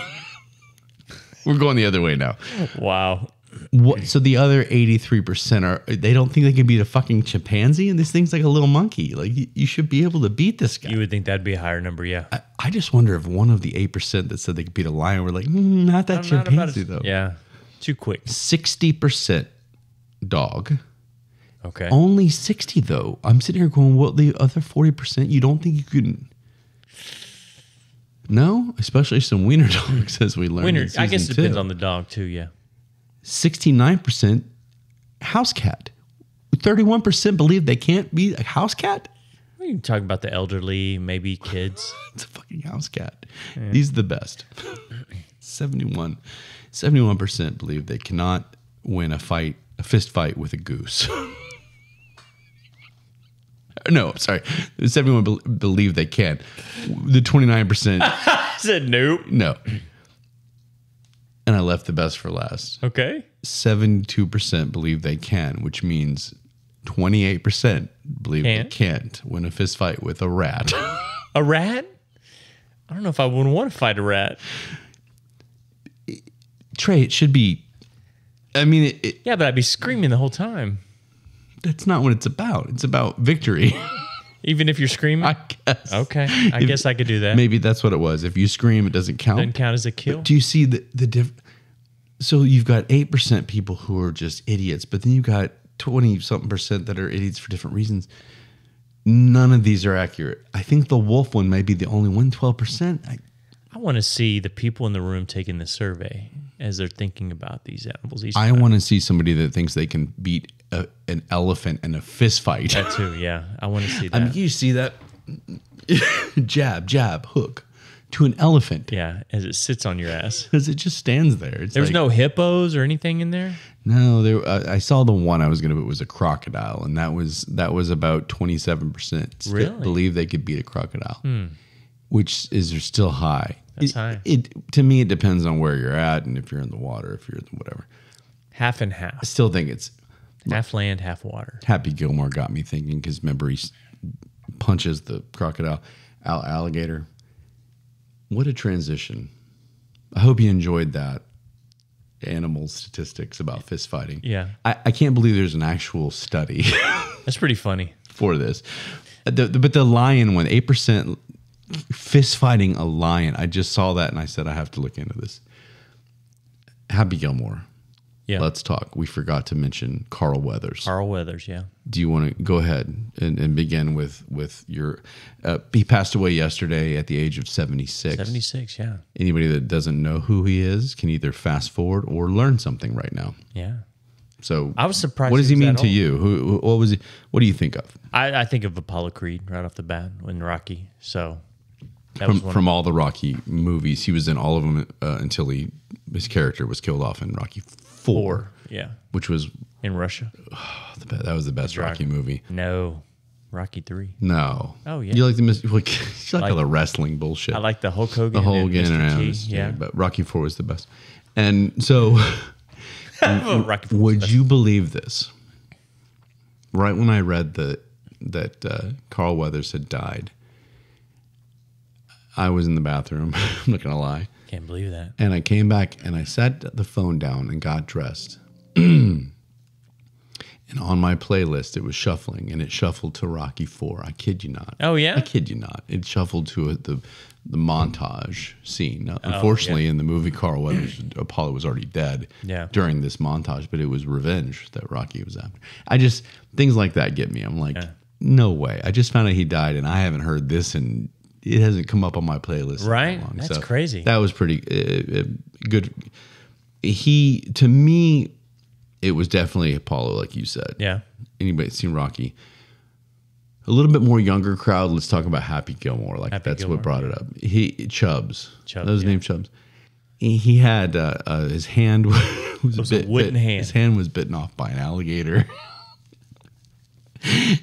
We're going the other way now. Wow. So the other 83% they don't think they can beat a fucking chimpanzee, and this thing's like a little monkey. Like you should be able to beat this guy. You would think that'd be a higher number, yeah. I just wonder if one of the 8% that said they could beat a lion were like, not that chimpanzee though. Yeah, too quick. 60% dog. Okay. Only 60 though. I'm sitting here going, well, the other 40%, you don't think you can? No, especially some wiener dogs, as we learned. Wiener, I guess it depends on the dog too. Yeah. 69% house cat. 31% believe they can't beat a house cat. You can talk about the elderly, maybe kids. It's a fucking house cat. Yeah. These are the best. 71% believe they cannot win a fist fight with a goose. No, sorry. 71 believe they can. The 29% said nope. No. And I left the best for last. Okay. 72% believe they can, which means 28% believe they can't win a fist fight with a rat. A rat? I don't know if I would want to fight a rat. Trey, it should be. I mean, yeah, but I'd be screaming the whole time. That's not what it's about. It's about victory. Even if you're screaming? I guess. Okay. I guess I could do that. Maybe that's what it was. If you scream, it doesn't count. Doesn't count as a kill. But do you see the difference? So you've got 8% people who are just idiots, but then you've got 20-something% that are idiots for different reasons. None of these are accurate. I think the wolf one may be the only one, 12%. I want to see the people in the room taking the survey as they're thinking about these animals. I want to see somebody that thinks they can beat an elephant in a fist fight. That too, yeah. I want to see that. I mean, you see that jab, jab, hook to an elephant. Yeah, as it sits on your ass. Because it just stands there. There's no hippos or anything in there? No, I saw the one I was going to put was a crocodile, and that was about 27% really believe they could beat a crocodile, which is still high. That's high. To me, it depends on where you're at and if you're in the water, if you're in the whatever. Half and half. I still think it's half land, half water. Happy Gilmore got me thinking because remember he punches the crocodile alligator. What a transition. I hope you enjoyed that. Animal statistics about fist fighting. Yeah. I can't believe there's an actual study. That's pretty funny. For this. But the lion one, 8% fist fighting a lion. I just saw that and I said, I have to look into this. Happy Gilmore. Yeah. Let's talk. We forgot to mention Carl Weathers. Carl Weathers, yeah. Do you want to go ahead and begin with your... he passed away yesterday at the age of 76. 76, yeah. Anybody that doesn't know who he is can either fast forward or learn something right now. Yeah. So I was surprised. What does he mean to you? What was he? What do you think of? I think of Apollo Creed right off the bat in Rocky. So from all the Rocky movies, he was in all of them until his character was killed off in Rocky 4. Yeah. Which was in Russia. Oh, that was the best Rocky movie. No. Rocky 3. No. Oh yeah. You like all the wrestling bullshit. I like the Hulk Hogan. The Hogan and yeah. But Rocky 4 was the best. And so would you believe this? Right when I read that Carl Weathers had died, I was in the bathroom. I'm not gonna lie. Can't believe that. And I came back and I set the phone down and got dressed. And on my playlist, it was shuffling, and it shuffled to Rocky 4. I kid you not. Oh yeah. I kid you not. It shuffled to the montage scene. Now, unfortunately, in the movie, Carl Weathers, Apollo was already dead during this montage, but it was revenge that Rocky was after. Things like that get me. I'm like, no way. I just found out he died, and I haven't heard this, and it hasn't come up on my playlist. Right? That's crazy. That was pretty good. To me, it was definitely Apollo, like you said. Yeah. Anybody seen Rocky? A little bit more younger crowd. Let's talk about Happy Gilmore. What brought it up. Chubbs. That was his name, Chubbs. He had his hand was a wooden hand. His hand was bitten off by an alligator,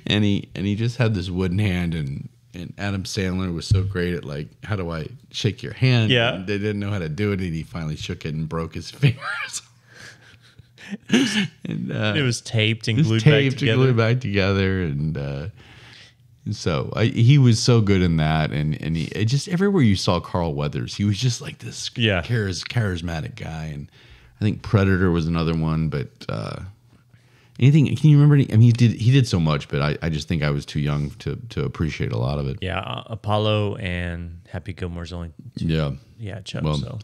and he just had this wooden hand. And Adam Sandler was so great at how do I shake your hand? Yeah, and they didn't know how to do it, and he finally shook it and broke his fingers. And it was taped and glued back together. And So he was so good in that, and he just everywhere you saw Carl Weathers, he was just like this charismatic guy. And I think Predator was another one, but anything? Can you remember? I mean, he did so much, but I just think I was too young to appreciate a lot of it. Yeah, Apollo and Happy Gilmore's only two. Yeah, Chubb. Well, so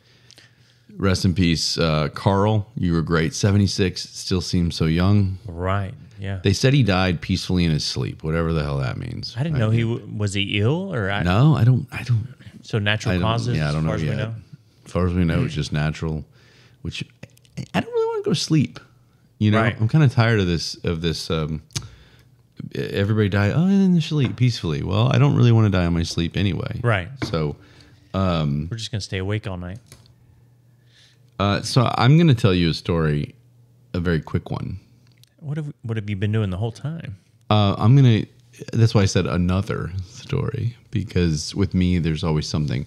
rest in peace, Carl. You were great. 76, still seems so young. Right. Yeah. They said he died peacefully in his sleep, whatever the hell that means. I didn't know was he ill or no, I don't. So natural causes. Yeah, I don't know. As far as we know, it's just natural. Which I don't really want to go to sleep. You know, right. I'm kind of tired of this. Everybody die in the sleep peacefully. Well, I don't really want to die in my sleep anyway. Right. So we're just gonna stay awake all night. So I'm gonna tell you a story, a very quick one. What have you been doing the whole time? That's why I said another story, because with me, there's always something.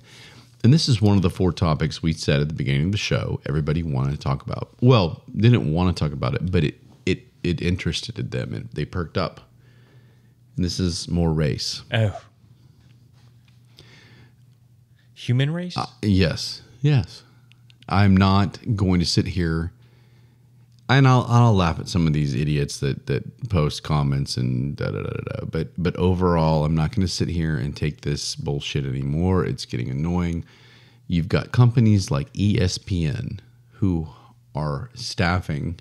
And this is one of the 4 topics we said at the beginning of the show everybody wanted to talk about. Well, they didn't want to talk about it, but it interested them, and they perked up. And this is more race. Oh. Human race? Yes. I'm not going to sit here, and I'll laugh at some of these idiots that post comments and da-da-da-da-da. But overall, I'm not going to sit here and take this bullshit anymore. It's getting annoying. You've got companies like ESPN who are staffing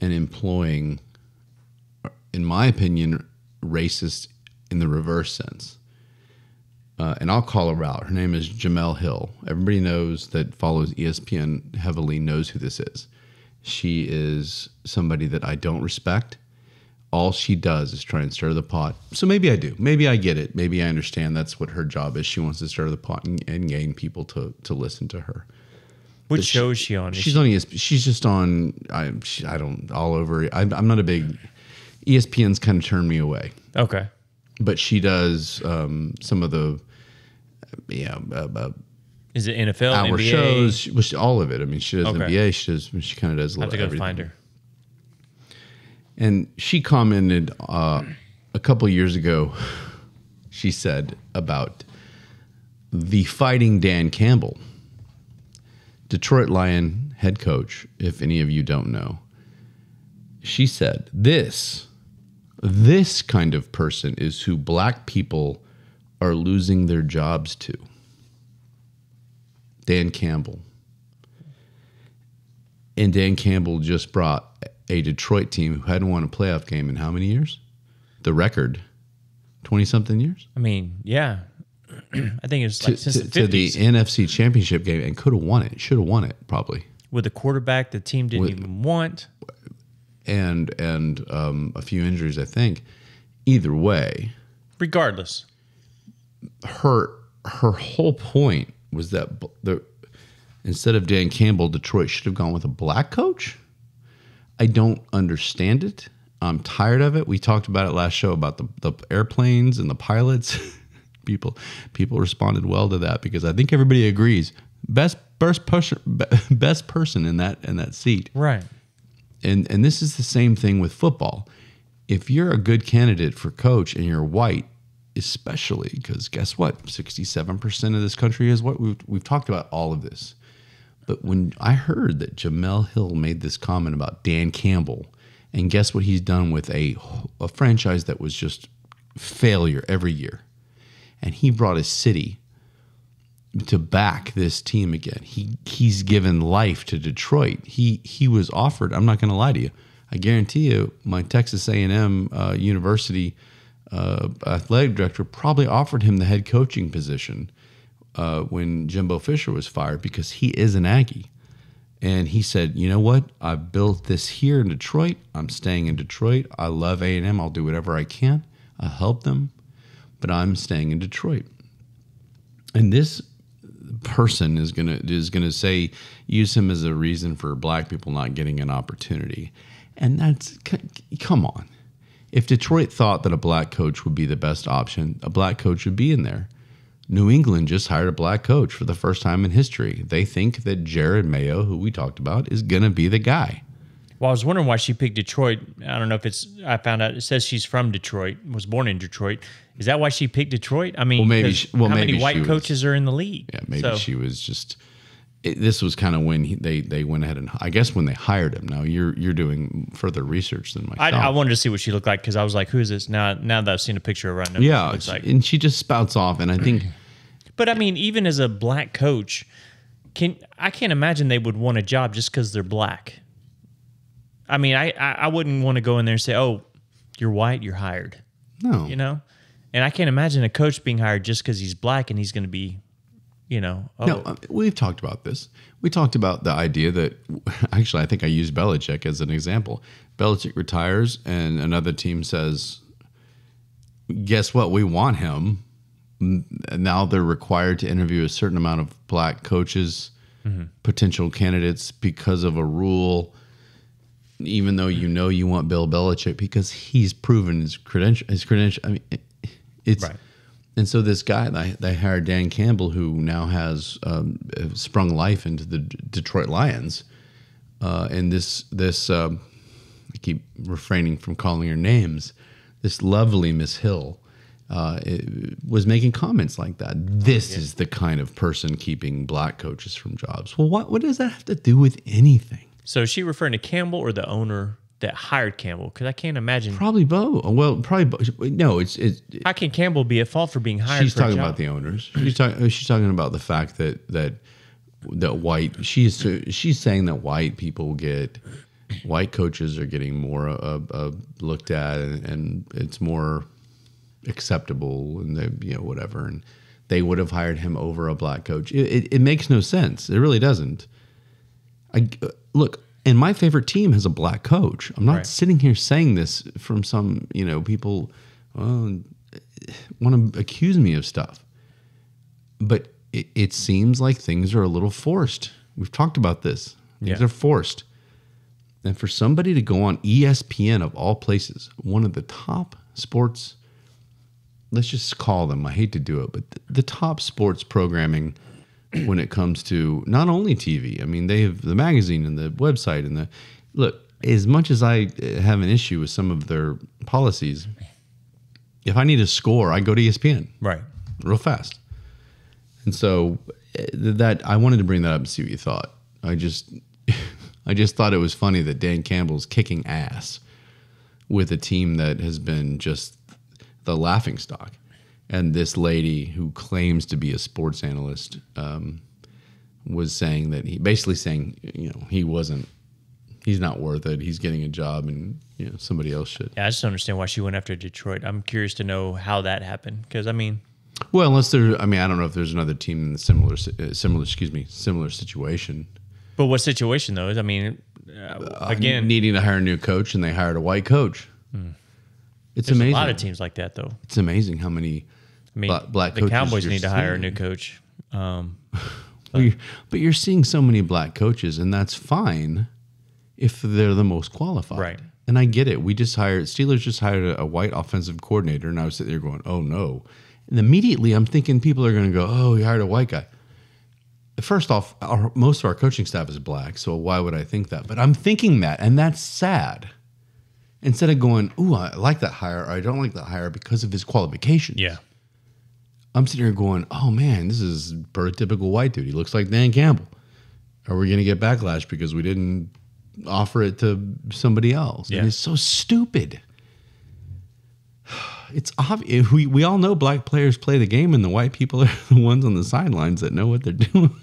and employing, in my opinion, racist in the reverse sense. And I'll call her out. Her name is Jemele Hill. Everybody knows that follows ESPN heavily knows who this is. She is somebody that I don't respect. All she does is try and stir the pot. So maybe I do. Maybe I get it. Maybe I understand that's what her job is. She wants to stir the pot and gain people to listen to her. What show is she on? She's on ESPN. She's just on, I don't, all over. I'm not a big, ESPN's kind of turned me away. Okay. But she does some of the, is it NFL, hour NBA? shows, all of it. I mean, she does NBA. She kind of does a little. I have to go find her. And she commented a couple years ago. She said about the Fighting Dan Campbell, Detroit Lion head coach. If any of you don't know, she said this kind of person is who black people are losing their jobs to. Dan Campbell. And Dan Campbell just brought a Detroit team who hadn't won a playoff game in how many years? The record, 20-something years? I mean, yeah. I think it was like since the 50s. To the NFC Championship game, and could have won it. Should have won it, probably. With a quarterback the team didn't even want. And a few injuries, I think. Either way. Regardless. Her whole point was that instead of Dan Campbell, Detroit should have gone with a black coach. I don't understand it. I'm tired of it. We talked about it last show about the airplanes and the pilots. People responded well to that because I think everybody agrees best person in that seat. Right. And this is the same thing with football. If you're a good candidate for coach and you're white, especially because guess what? 67% of this country is what we've talked about all of this. But when I heard that Jemele Hill made this comment about Dan Campbell, and guess what he's done with a franchise that was just failure every year, and he brought his city to back this team again. He's given life to Detroit. He was offered. I'm not going to lie to you. I guarantee you, my Texas A&M University athletic director probably offered him the head coaching position when Jimbo Fisher was fired because he is an Aggie. And he said, you know what? I've built this here in Detroit. I'm staying in Detroit. I love A&M. I'll do whatever I can. I'll help them. But I'm staying in Detroit. And this person is gonna say, use him as a reason for black people not getting an opportunity. And that's, come on. If Detroit thought that a black coach would be the best option, a black coach would be in there. New England just hired a black coach for the first time in history. They think that Jared Mayo, who we talked about, is going to be the guy. Well, I was wondering why she picked Detroit. I don't know if it's. I found out it says she's from Detroit, was born in Detroit. Is that why she picked Detroit? I mean, how many white coaches are in the league? Yeah, maybe she was just. This was kind of when they went ahead and I guess when they hired him. Now you're doing further research than myself. I wanted to see what she looked like because I was like, who is this? Now that I've seen a picture of her, I know yeah, and she just spouts off, and I think. But I mean, even as a black coach, I can't imagine they would want a job just because they're black. I mean, I wouldn't want to go in there and say, "Oh, you're white, you're hired." No, and I can't imagine a coach being hired just because he's black and he's going to be. No, we've talked about this. We talked about the idea that, actually, I think I used Belichick as an example. Belichick retires, and another team says, guess what? We want him. Now they're required to interview a certain amount of black coaches, potential candidates, because of a rule, even though you want Bill Belichick because he's proven his credential. I mean, it's... Right. And so this guy, they hired Dan Campbell, who now has sprung life into the Detroit Lions. And this I keep refraining from calling her names, this lovely Miss Hill was making comments like that. This is the kind of person keeping black coaches from jobs. Well, what does that have to do with anything? So is she referring to Campbell or the owner that hired Campbell? Because I can't imagine. Probably both. Well, probably both. No, it's. How can Campbell be at fault for being hired? She's talking about the owners. She's talking about the fact that white. She's saying that white coaches are getting more looked at, and it's more acceptable, and whatever. And they would have hired him over a black coach. It makes no sense. It really doesn't. Look. And my favorite team has a black coach. I'm not sitting here saying this from some, people want to accuse me of stuff. But it seems like things are a little forced. We've talked about this. Things are forced. And for somebody to go on ESPN, of all places, one of the top sports, let's just call them, I hate to do it, but the top sports programming when it comes to not only TV. I mean, they have the magazine and the website and look, as much as I have an issue with some of their policies, if I need a score, I go to ESPN. Right. Real fast. And so that I wanted to bring that up and see what you thought. I just thought it was funny that Dan Campbell's kicking ass with a team that has been just the laughingstock. And this lady who claims to be a sports analyst was saying that he's not worth it. He's getting a job, and somebody else should. Yeah, I just don't understand why she went after Detroit. I'm curious to know how that happened because well, unless there, I don't know if there's another team in the similar situation. But what situation though? Again, needing to hire a new coach, and they hired a white coach. It's amazing. A lot of teams like that though. It's amazing how many. Black coaches. The Cowboys need to hire a new coach. But you're seeing so many black coaches, and that's fine if they're the most qualified. Right. And I get it. Steelers just hired a white offensive coordinator, and I was sitting there going, oh, no. And immediately I'm thinking people are going to go, oh, he hired a white guy. First off, most of our coaching staff is black, so why would I think that? But I'm thinking that, and that's sad. Instead of going, ooh, I like that hire, or I don't like that hire because of his qualifications. Yeah. I'm sitting here going, oh, man, this is prototypical white dude. He looks like Dan Campbell. Are we going to get backlash because we didn't offer it to somebody else? Yeah. And it's so stupid. It's obvious. We all know black players play the game, and the white people are the ones on the sidelines that know what they're doing.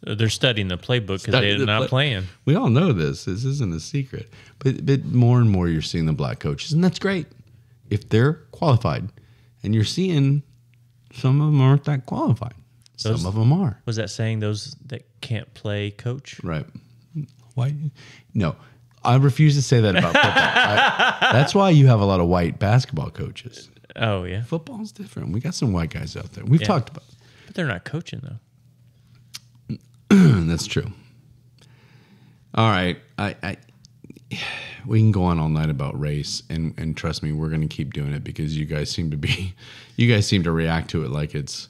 They're studying the playbook because they're not playing. We all know this. This isn't a secret. But more and more you're seeing the black coaches, and that's great. If they're qualified, and you're seeing... Some of them aren't that qualified. Some of them are. Was that saying those that can't play coach? Right. Why? No, I refuse to say that about football. That's why you have a lot of white basketball coaches. Oh, yeah. Football's different. We got some white guys out there. We've talked about it. But they're not coaching, though. That's true. All right. We can go on all night about race, and trust me, we're going to keep doing it because you guys seem to react to it like it's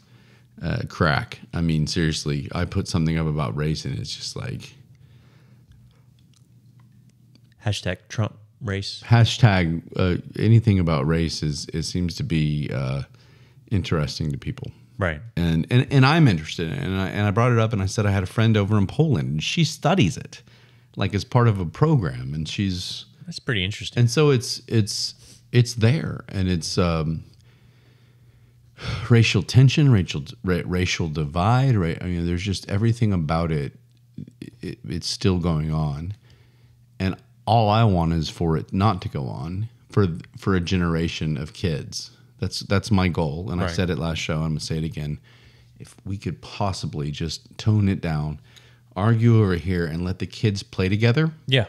crack. I mean, seriously, I put something up about race, and it's just like Hashtag Trump race. Hashtag anything about race it seems to be interesting to people. Right. And I'm interested in it. And I brought it up and I said I had a friend over in Poland and she studies it like as part of a program, and that's pretty interesting. And so it's there, and it's racial tension, racial divide, right? I mean, there's just everything about it. It's still going on, and all I want is for it not to go on for a generation of kids. That's my goal, and right. I said it last show. I'm gonna say it again. If we could possibly just tone it down, argue over here, and let the kids play together. Yeah.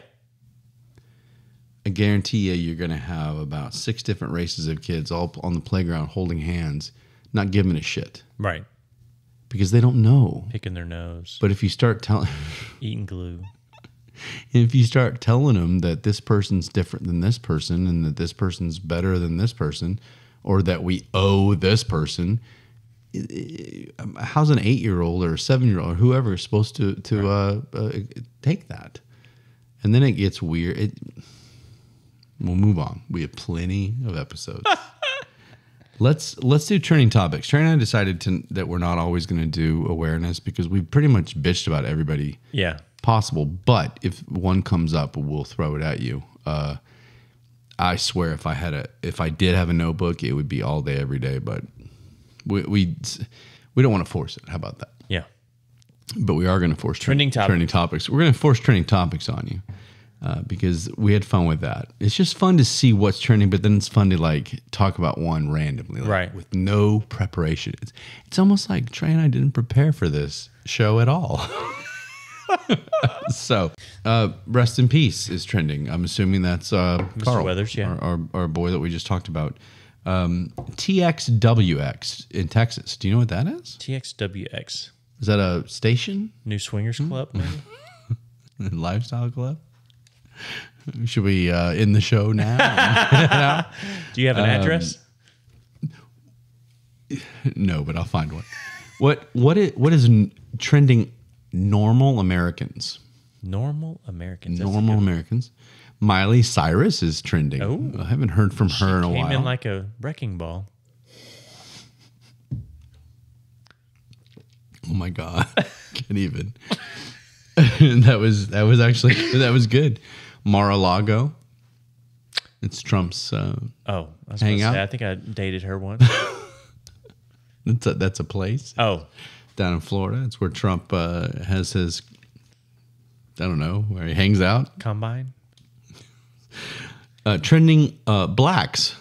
I guarantee you're going to have about 6 different races of kids all on the playground holding hands, not giving a shit. Right. Because they don't know. Picking their nose. But if you start telling... Eating glue. If you start telling them that this person's different than this person and that this person's better than this person, or that we owe this person, how's an 8-year-old or a 7-year-old or whoever is supposed to take that? And then it gets weird. We'll move on. We have plenty of episodes. Let's do trending topics. Trey and I decided that we're not always going to do awareness because we pretty much bitched about everybody possible. But if one comes up, we'll throw it at you. I swear, if I did have a notebook, it would be all day, every day. But we don't want to force it. How about that? Yeah. But we are going to force trending topics. We're going to force trending topics on you. Because we had fun with that. It's just fun to see what's trending, but then it's fun to like talk about one randomly, right? With no preparation. It's almost like Trey and I didn't prepare for this show at all. So, rest in peace is trending. I'm assuming that's Mr. Carl, Weathers, yeah, our boy that we just talked about. TXWX in Texas. Do you know what that is? TXWX. Is that a station? New Swingers Club, maybe? Lifestyle club? Should we end the show now? Do you have an address? No, but I'll find one. What is trending? Normal Americans. Normal Americans. Normal Americans. Miley Cyrus is trending. Oh, I haven't heard from her in a while. Came in like a wrecking ball. Oh my God! Can't even. that was good. Mar-a-Lago. It's Trump's I was hangout. I think I dated her once. That's a place. Oh, down in Florida. It's where Trump has his, I don't know, where he hangs out. Combine. Trending blacks.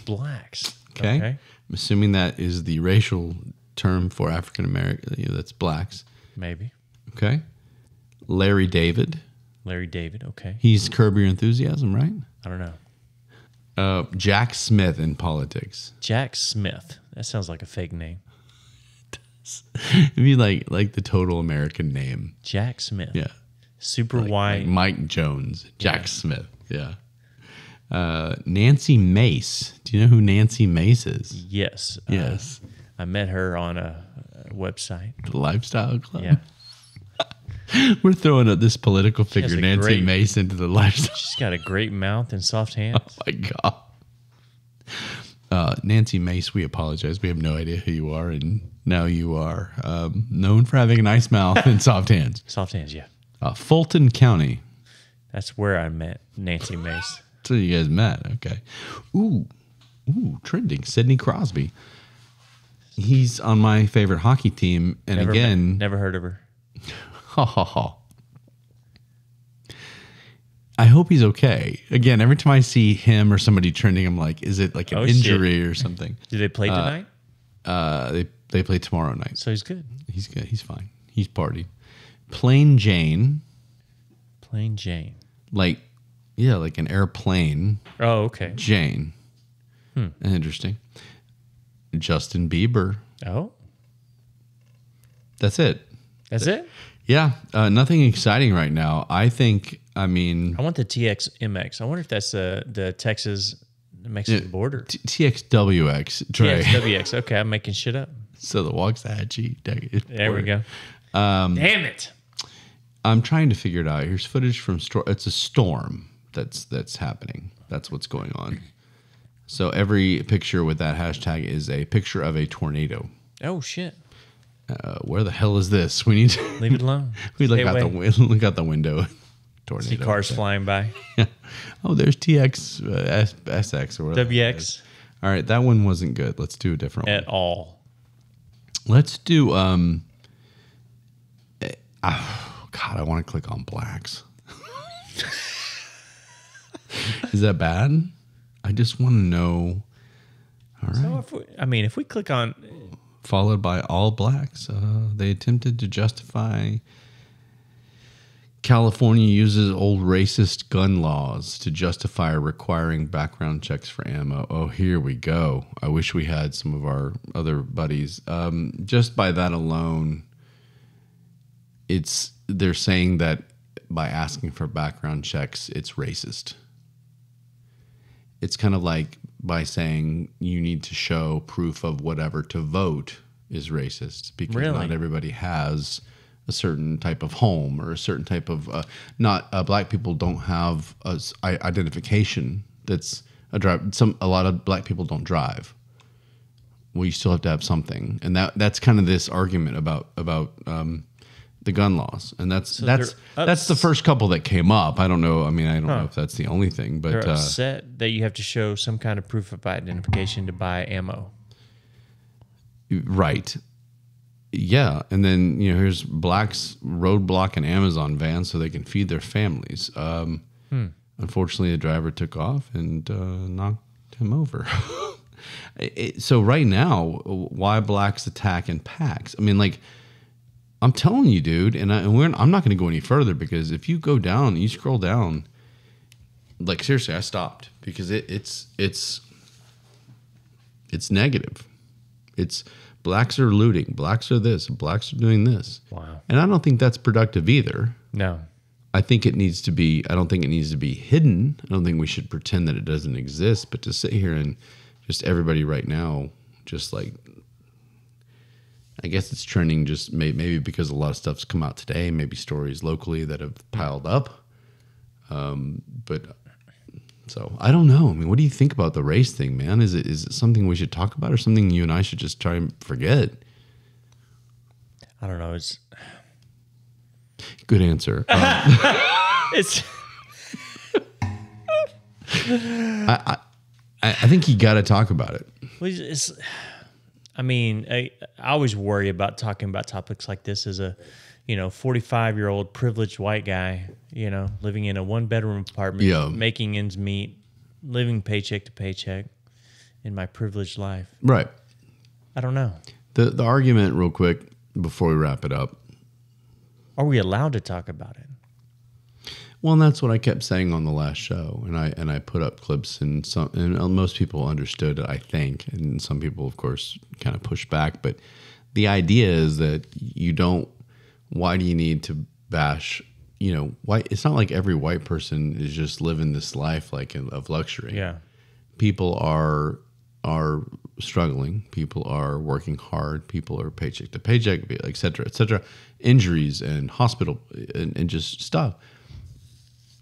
Blacks. Okay. I'm assuming that is the racial term for African American. That's blacks. Maybe. Okay. Larry David. Okay. He's Curb Your Enthusiasm, right? I don't know. Jack Smith in politics. Jack Smith. That sounds like a fake name. It'd be like the total American name. Jack Smith. Yeah. Super white. Like Mike Jones. Jack Smith. Yeah. Nancy Mace. Do you know who Nancy Mace is? Yes. Yes. I met her on a website. The Lifestyle Club? Yeah. We're throwing this political figure, Nancy Mace, into the lifestyle. She's got a great mouth and soft hands. Oh, my God. Nancy Mace, we apologize. We have no idea who you are, and now you are known for having a nice mouth and soft hands. Soft hands, yeah. Fulton County. That's where I met Nancy Mace. So you guys met, okay. Ooh, trending. Sidney Crosby. He's on my favorite hockey team, and never heard of her. Ha ha ha. I hope he's okay. Again, every time I see him or somebody trending, I'm like, is it like an injury or something? Do they play tonight? They play tomorrow night. So he's good. He's good. He's fine. He's partying. Plain Jane. Plain Jane. Like an airplane. Oh, okay. Jane. Interesting. Justin Bieber. Oh. That's it. That's it? Yeah. Nothing exciting right now. I want the TXMX. I wonder if that's the Texas-Mexican border. TXWX. Trey. TXWX. Okay, I'm making shit up. So the Waxahachie. There we go. Damn it. I'm trying to figure it out. Here's footage from it's a storm. that's happening. That's what's going on. So every picture with that hashtag is a picture of a tornado. Oh shit! Where the hell is this? We need to leave it alone. We look out the window. Tornado. See cars flying by. Yeah. Oh, there's TXWX or whatever. WX. All right, that one wasn't good. Let's do a different one. At all. Let's do. God, I want to click on blacks. Is that bad? I just want to know. All right. So if we click on, followed by all blacks, they attempted to justify California uses old racist gun laws to justify requiring background checks for ammo. Oh, here we go. I wish we had some of our other buddies. Just by that alone, they're saying that by asking for background checks, it's racist. It's kind of like by saying you need to show proof of whatever to vote is racist, because not everybody has a certain type of home or a certain type of black people don't have identification that's a drive. A lot of black people don't drive. Well, you still have to have something, and that's kind of this argument about the gun laws, and that's the first couple that came up. I don't know. I mean, I don't know if that's the only thing, but they're upset that you have to show some kind of proof of identification to buy ammo. Right. Yeah, and then here's blacks roadblocking Amazon vans so they can feed their families. Unfortunately, the driver took off and knocked him over. So right now, why blacks attack in packs? I mean, like, I'm telling you, dude, and I'm not going to go any further, because if you go down, you scroll down, like, seriously, I stopped because it's negative. It's blacks are looting, blacks are this, blacks are doing this. Wow. And I don't think that's productive either. No. I think it needs to be, I don't think it needs to be hidden. I don't think we should pretend that it doesn't exist, but to sit here and just everybody right now, just like, I guess it's trending just maybe because a lot of stuff's come out today, maybe stories locally that have piled up. But so I don't know. I mean, what do you think about the race thing, man? Is it something we should talk about, or something you and I should just try and forget? I don't know. It's good answer. It's. I think you got to talk about it. I always worry about talking about topics like this as a 45-year-old privileged white guy, living in a one-bedroom apartment, making ends meet, living paycheck to paycheck in my privileged life. Right. I don't know. The argument, real quick, before we wrap it up. Are we allowed to talk about it? Well, and that's what I kept saying on the last show, and I put up clips, and most people understood it, I think, and some people, of course, kind of pushed back. But the idea is that why do you need to bash? White? It's not like every white person is just living this life of luxury. Yeah, people are struggling. People are working hard. People are paycheck to paycheck, et cetera, et cetera. Injuries and hospital and just stuff.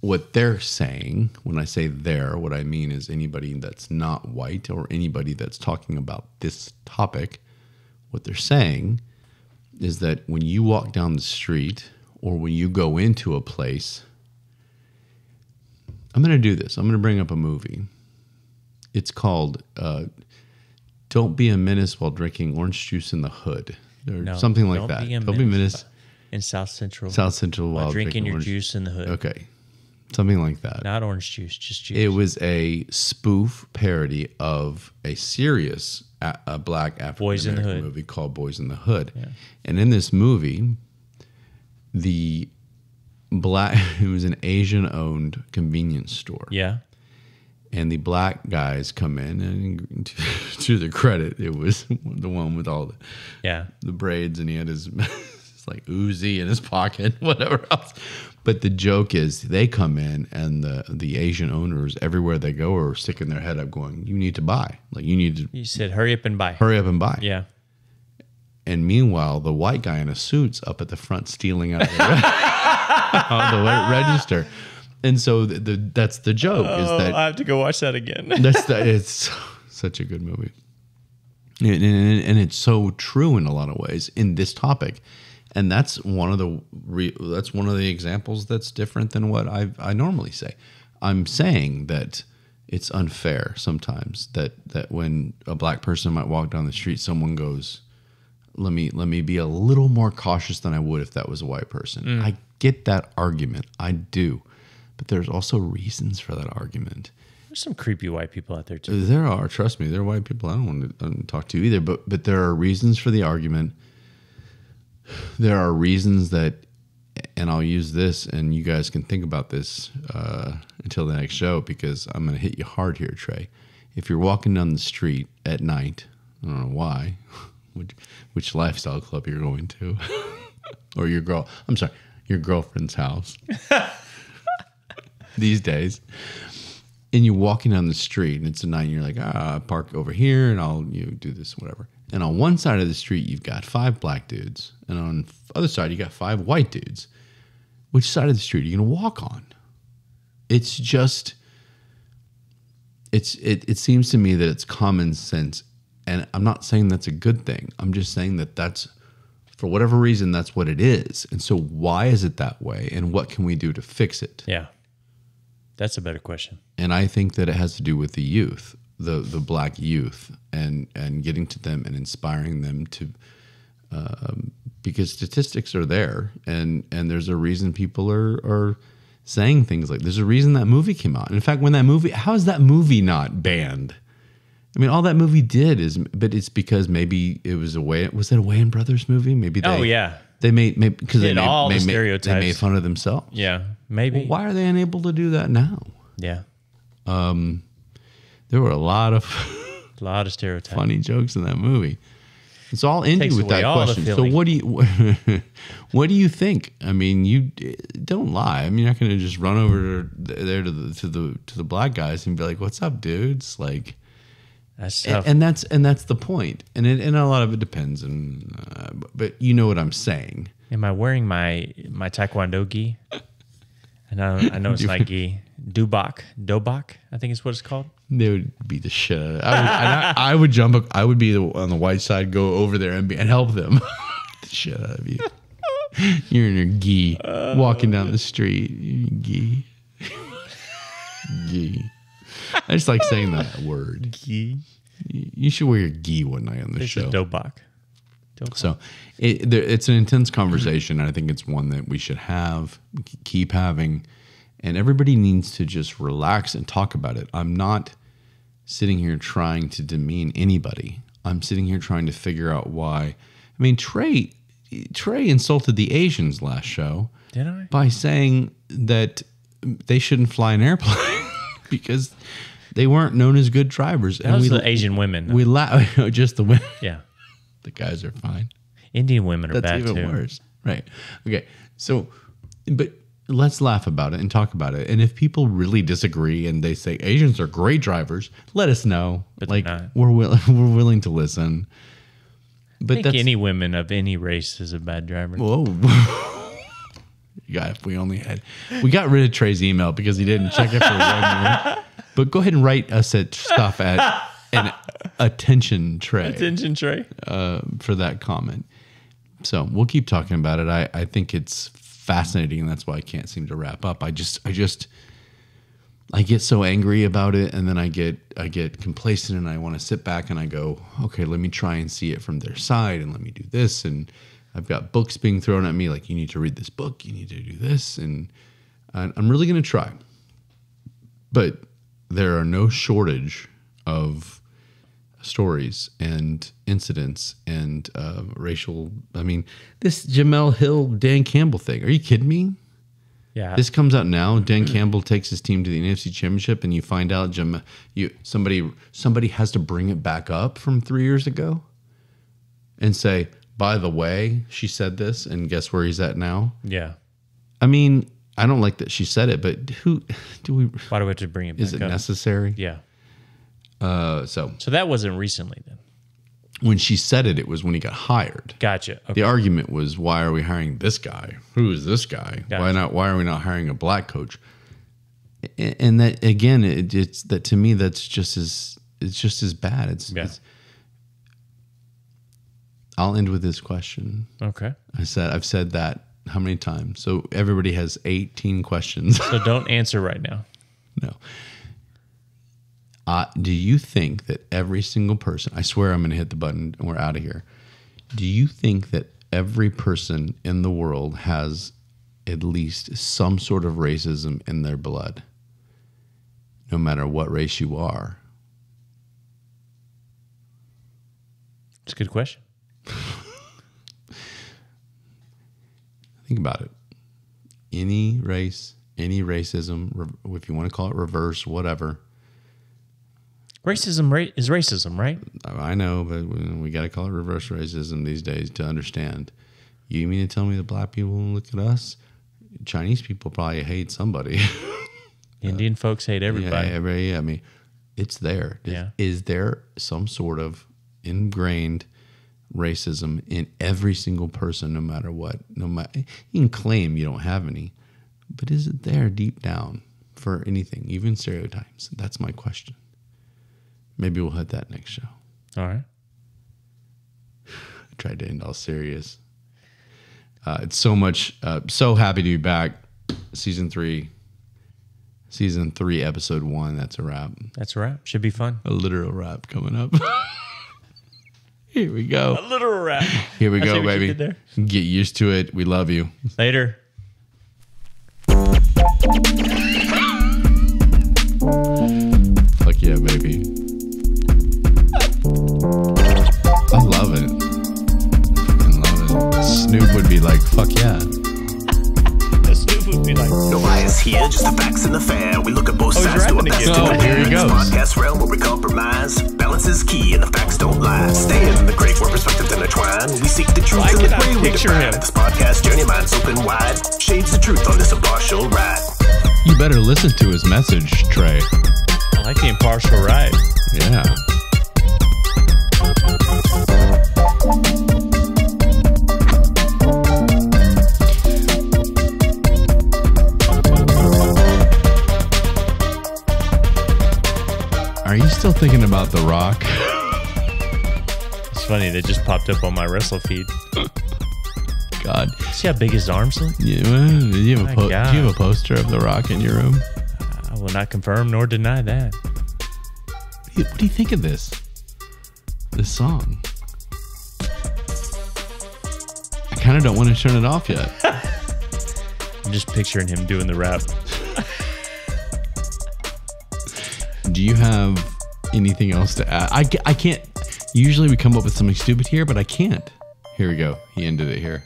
What they're saying, when I say what I mean is anybody that's not white or anybody that's talking about this topic, what they're saying is that when you walk down the street or when you go into a place, I'm going to do this. I'm going to bring up a movie. It's called Don't Be a Menace While Drinking Orange Juice in the Hood, or something like that. Don't be a menace in South Central while drinking your juice in the hood. Okay. Something like that. Not orange juice, just juice. It was a spoof parody of a serious black African-American movie called Boys in the Hood. Yeah. And in this movie, it was an Asian-owned convenience store. Yeah. And the black guys come in, and to their credit, it was the one with all the braids, and he had his like Uzi in his pocket, whatever else. But the joke is they come in, and the Asian owners, everywhere they go, are sticking their head up going, you need to buy. Like, you need to. You said, hurry up and buy. Hurry up and buy. Yeah. And meanwhile, the white guy in a suit's up at the front stealing out of the register. And so that's the joke. Is that I have to go watch that again. It's such a good movie. And it's so true in a lot of ways in this topic. And that's one of the examples that's different than what I normally say. I'm saying that it's unfair sometimes that when a black person might walk down the street, someone goes, let me be a little more cautious than I would if that was a white person. I get that argument. I do. But there's also reasons for that argument. There's some creepy white people out there too. There are, trust me, there are white people I don't want to talk to either. But there are reasons for the argument. There are reasons that, and I'll use this, and you guys can think about this until the next show, because I'm going to hit you hard here, Trey. If you're walking down the street at night, I don't know why, which lifestyle club you're going to, or your girlfriend's house these days, and you're walking down the street, and it's a night, and you're like, I park over here, and I'll do this, whatever. And on one side of the street, you've got 5 black dudes, and on the other side, you got 5 white dudes. Which side of the street are you going to walk on? It's just, it seems to me that it's common sense, and I'm not saying that's a good thing. I'm just saying that that's, for whatever reason, that's what it is. And so why is it that way, and what can we do to fix it? Yeah, that's a better question. And I think that it has to do with the youth, the black youth, and getting to them and inspiring them to, because statistics are there, and there's a reason people are saying things like, there's a reason that movie came out. And in fact, how is that movie not banned? I mean, all that movie did but it's because maybe it was was it a Wayans Brothers movie? Maybe they made because they stereotypes. They made fun of themselves. Yeah, maybe. Well, why are they unable to do that now? Yeah. There were a lot of stereotypes, funny jokes in that movie. It's all ending with that question. So what do you think? I mean, you don't lie. I mean, you're not going to just run over there to the black guys and be like, "What's up, dudes?" Like, that's tough. And that's the point. And a lot of it depends. But you know what I'm saying. Am I wearing my taekwondo gi? And I know it's not gi. Dobak, I think is what it's called. They would beat the shit out of it. I would jump. I would be on the white side, go over there and help them. The shit out of you. You're in your gi, walking down the street. Gi. Gi. I just like saying that word. Gi. You should wear your gi one night on the show. Dobak. So it's an intense conversation. And I think it's one that we should keep having. And everybody needs to just relax and talk about it. I'm not sitting here trying to demean anybody. I'm sitting here trying to figure out why. I mean, Trey insulted the Asians last show. Did I? By saying that they shouldn't fly an airplane because they weren't known as good drivers. That was the Asian women. We just the women. Yeah. The guys are fine. Indian women are bad too. That's even worse. Right. Okay. So, but let's laugh about it and talk about it. And if people really disagree and they say Asians are great drivers, let us know. But like we're willing to listen. But I think any women of any race is a bad driver. Whoa. Yeah, if we got rid of Trey's email because he didn't check it for 1 year. But go ahead and write us at stuff at an attention Trey. Attention Trey. For that comment. So we'll keep talking about it. I think it's fascinating, and that's why I can't seem to wrap up. I get so angry about it, and then I get complacent, and I want to sit back and I go, okay, let me try and see it from their side, and let me do this. And I've got books being thrown at me like, you need to read this book, you need to do this, and I'm really going to try. But there are no shortage of stories and incidents and racial. I mean, this Jemele Hill, Dan Campbell thing. Are you kidding me? Yeah. This comes out now. Dan Campbell takes his team to the NFC Championship, and you find out somebody has to bring it back up from 3 years ago and say, by the way, she said this, and guess where he's at now? Yeah. I mean, I don't like that she said it, but why do we have to bring it back up? Is it necessary? Yeah. So that wasn't recently then. When she said it, it was when he got hired. Gotcha. Okay. The argument was, why are we hiring this guy? Who is this guy? Gotcha. Why are we not hiring a black coach? And that again, it's that to me that's just as bad. It's I'll end with this question. Okay. I've said that how many times? So everybody has 18 questions. So don't answer right now. No. Do you think that every single person, I swear I'm going to hit the button and we're out of here. Do you think that every person in the world has at least some sort of racism in their blood? No matter what race you are. It's a good question. Think about it. Any race, any racism, if you want to call it reverse, whatever. Racism is racism, right? I know, but we got to call it reverse racism these days to understand. You mean to tell me that black people look at us? Chinese people probably hate somebody. Indian folks hate everybody. Yeah, I mean, it's there. Is there some sort of ingrained racism in every single person, no matter what? You can claim you don't have any, but is it there deep down for anything, even stereotypes? That's my question. Maybe we'll hit that next show. All right. I tried to end all serious. It's so much. So happy to be back. Season 3, episode 1. That's a wrap. That's a wrap. Should be fun. A literal wrap coming up. Here we go. A literal wrap. Here we go, baby. Get used to it. We love you. Later. Fuck yeah, baby. I love it. I love it. Snoop would be like, fuck yeah. Snoop would be like, no bias here, just the facts and the fair. We look at both sides, do our best to here he goes. Podcast realm where we compromise. Balance is key and the facts don't lie. Stay in the great where perspectives intertwine. We seek the truth in the way we define. This podcast journey, minds open wide. Shades the truth on this impartial ride. You better listen to his message, Trey. I like the impartial ride. Yeah. Are you still thinking about The Rock? It's funny, they just popped up on my wrestle feed. God. See how big his arms look? Yeah, do you have a poster of The Rock in your room? I will not confirm nor deny that. What do you think of this song? I kind of don't want to turn it off yet. I'm just picturing him doing the rap. Do you have anything else to add? I can't. Usually we come up with something stupid here, but I can't. Here we go. He ended it here.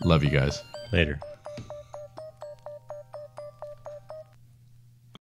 Love you guys. Later.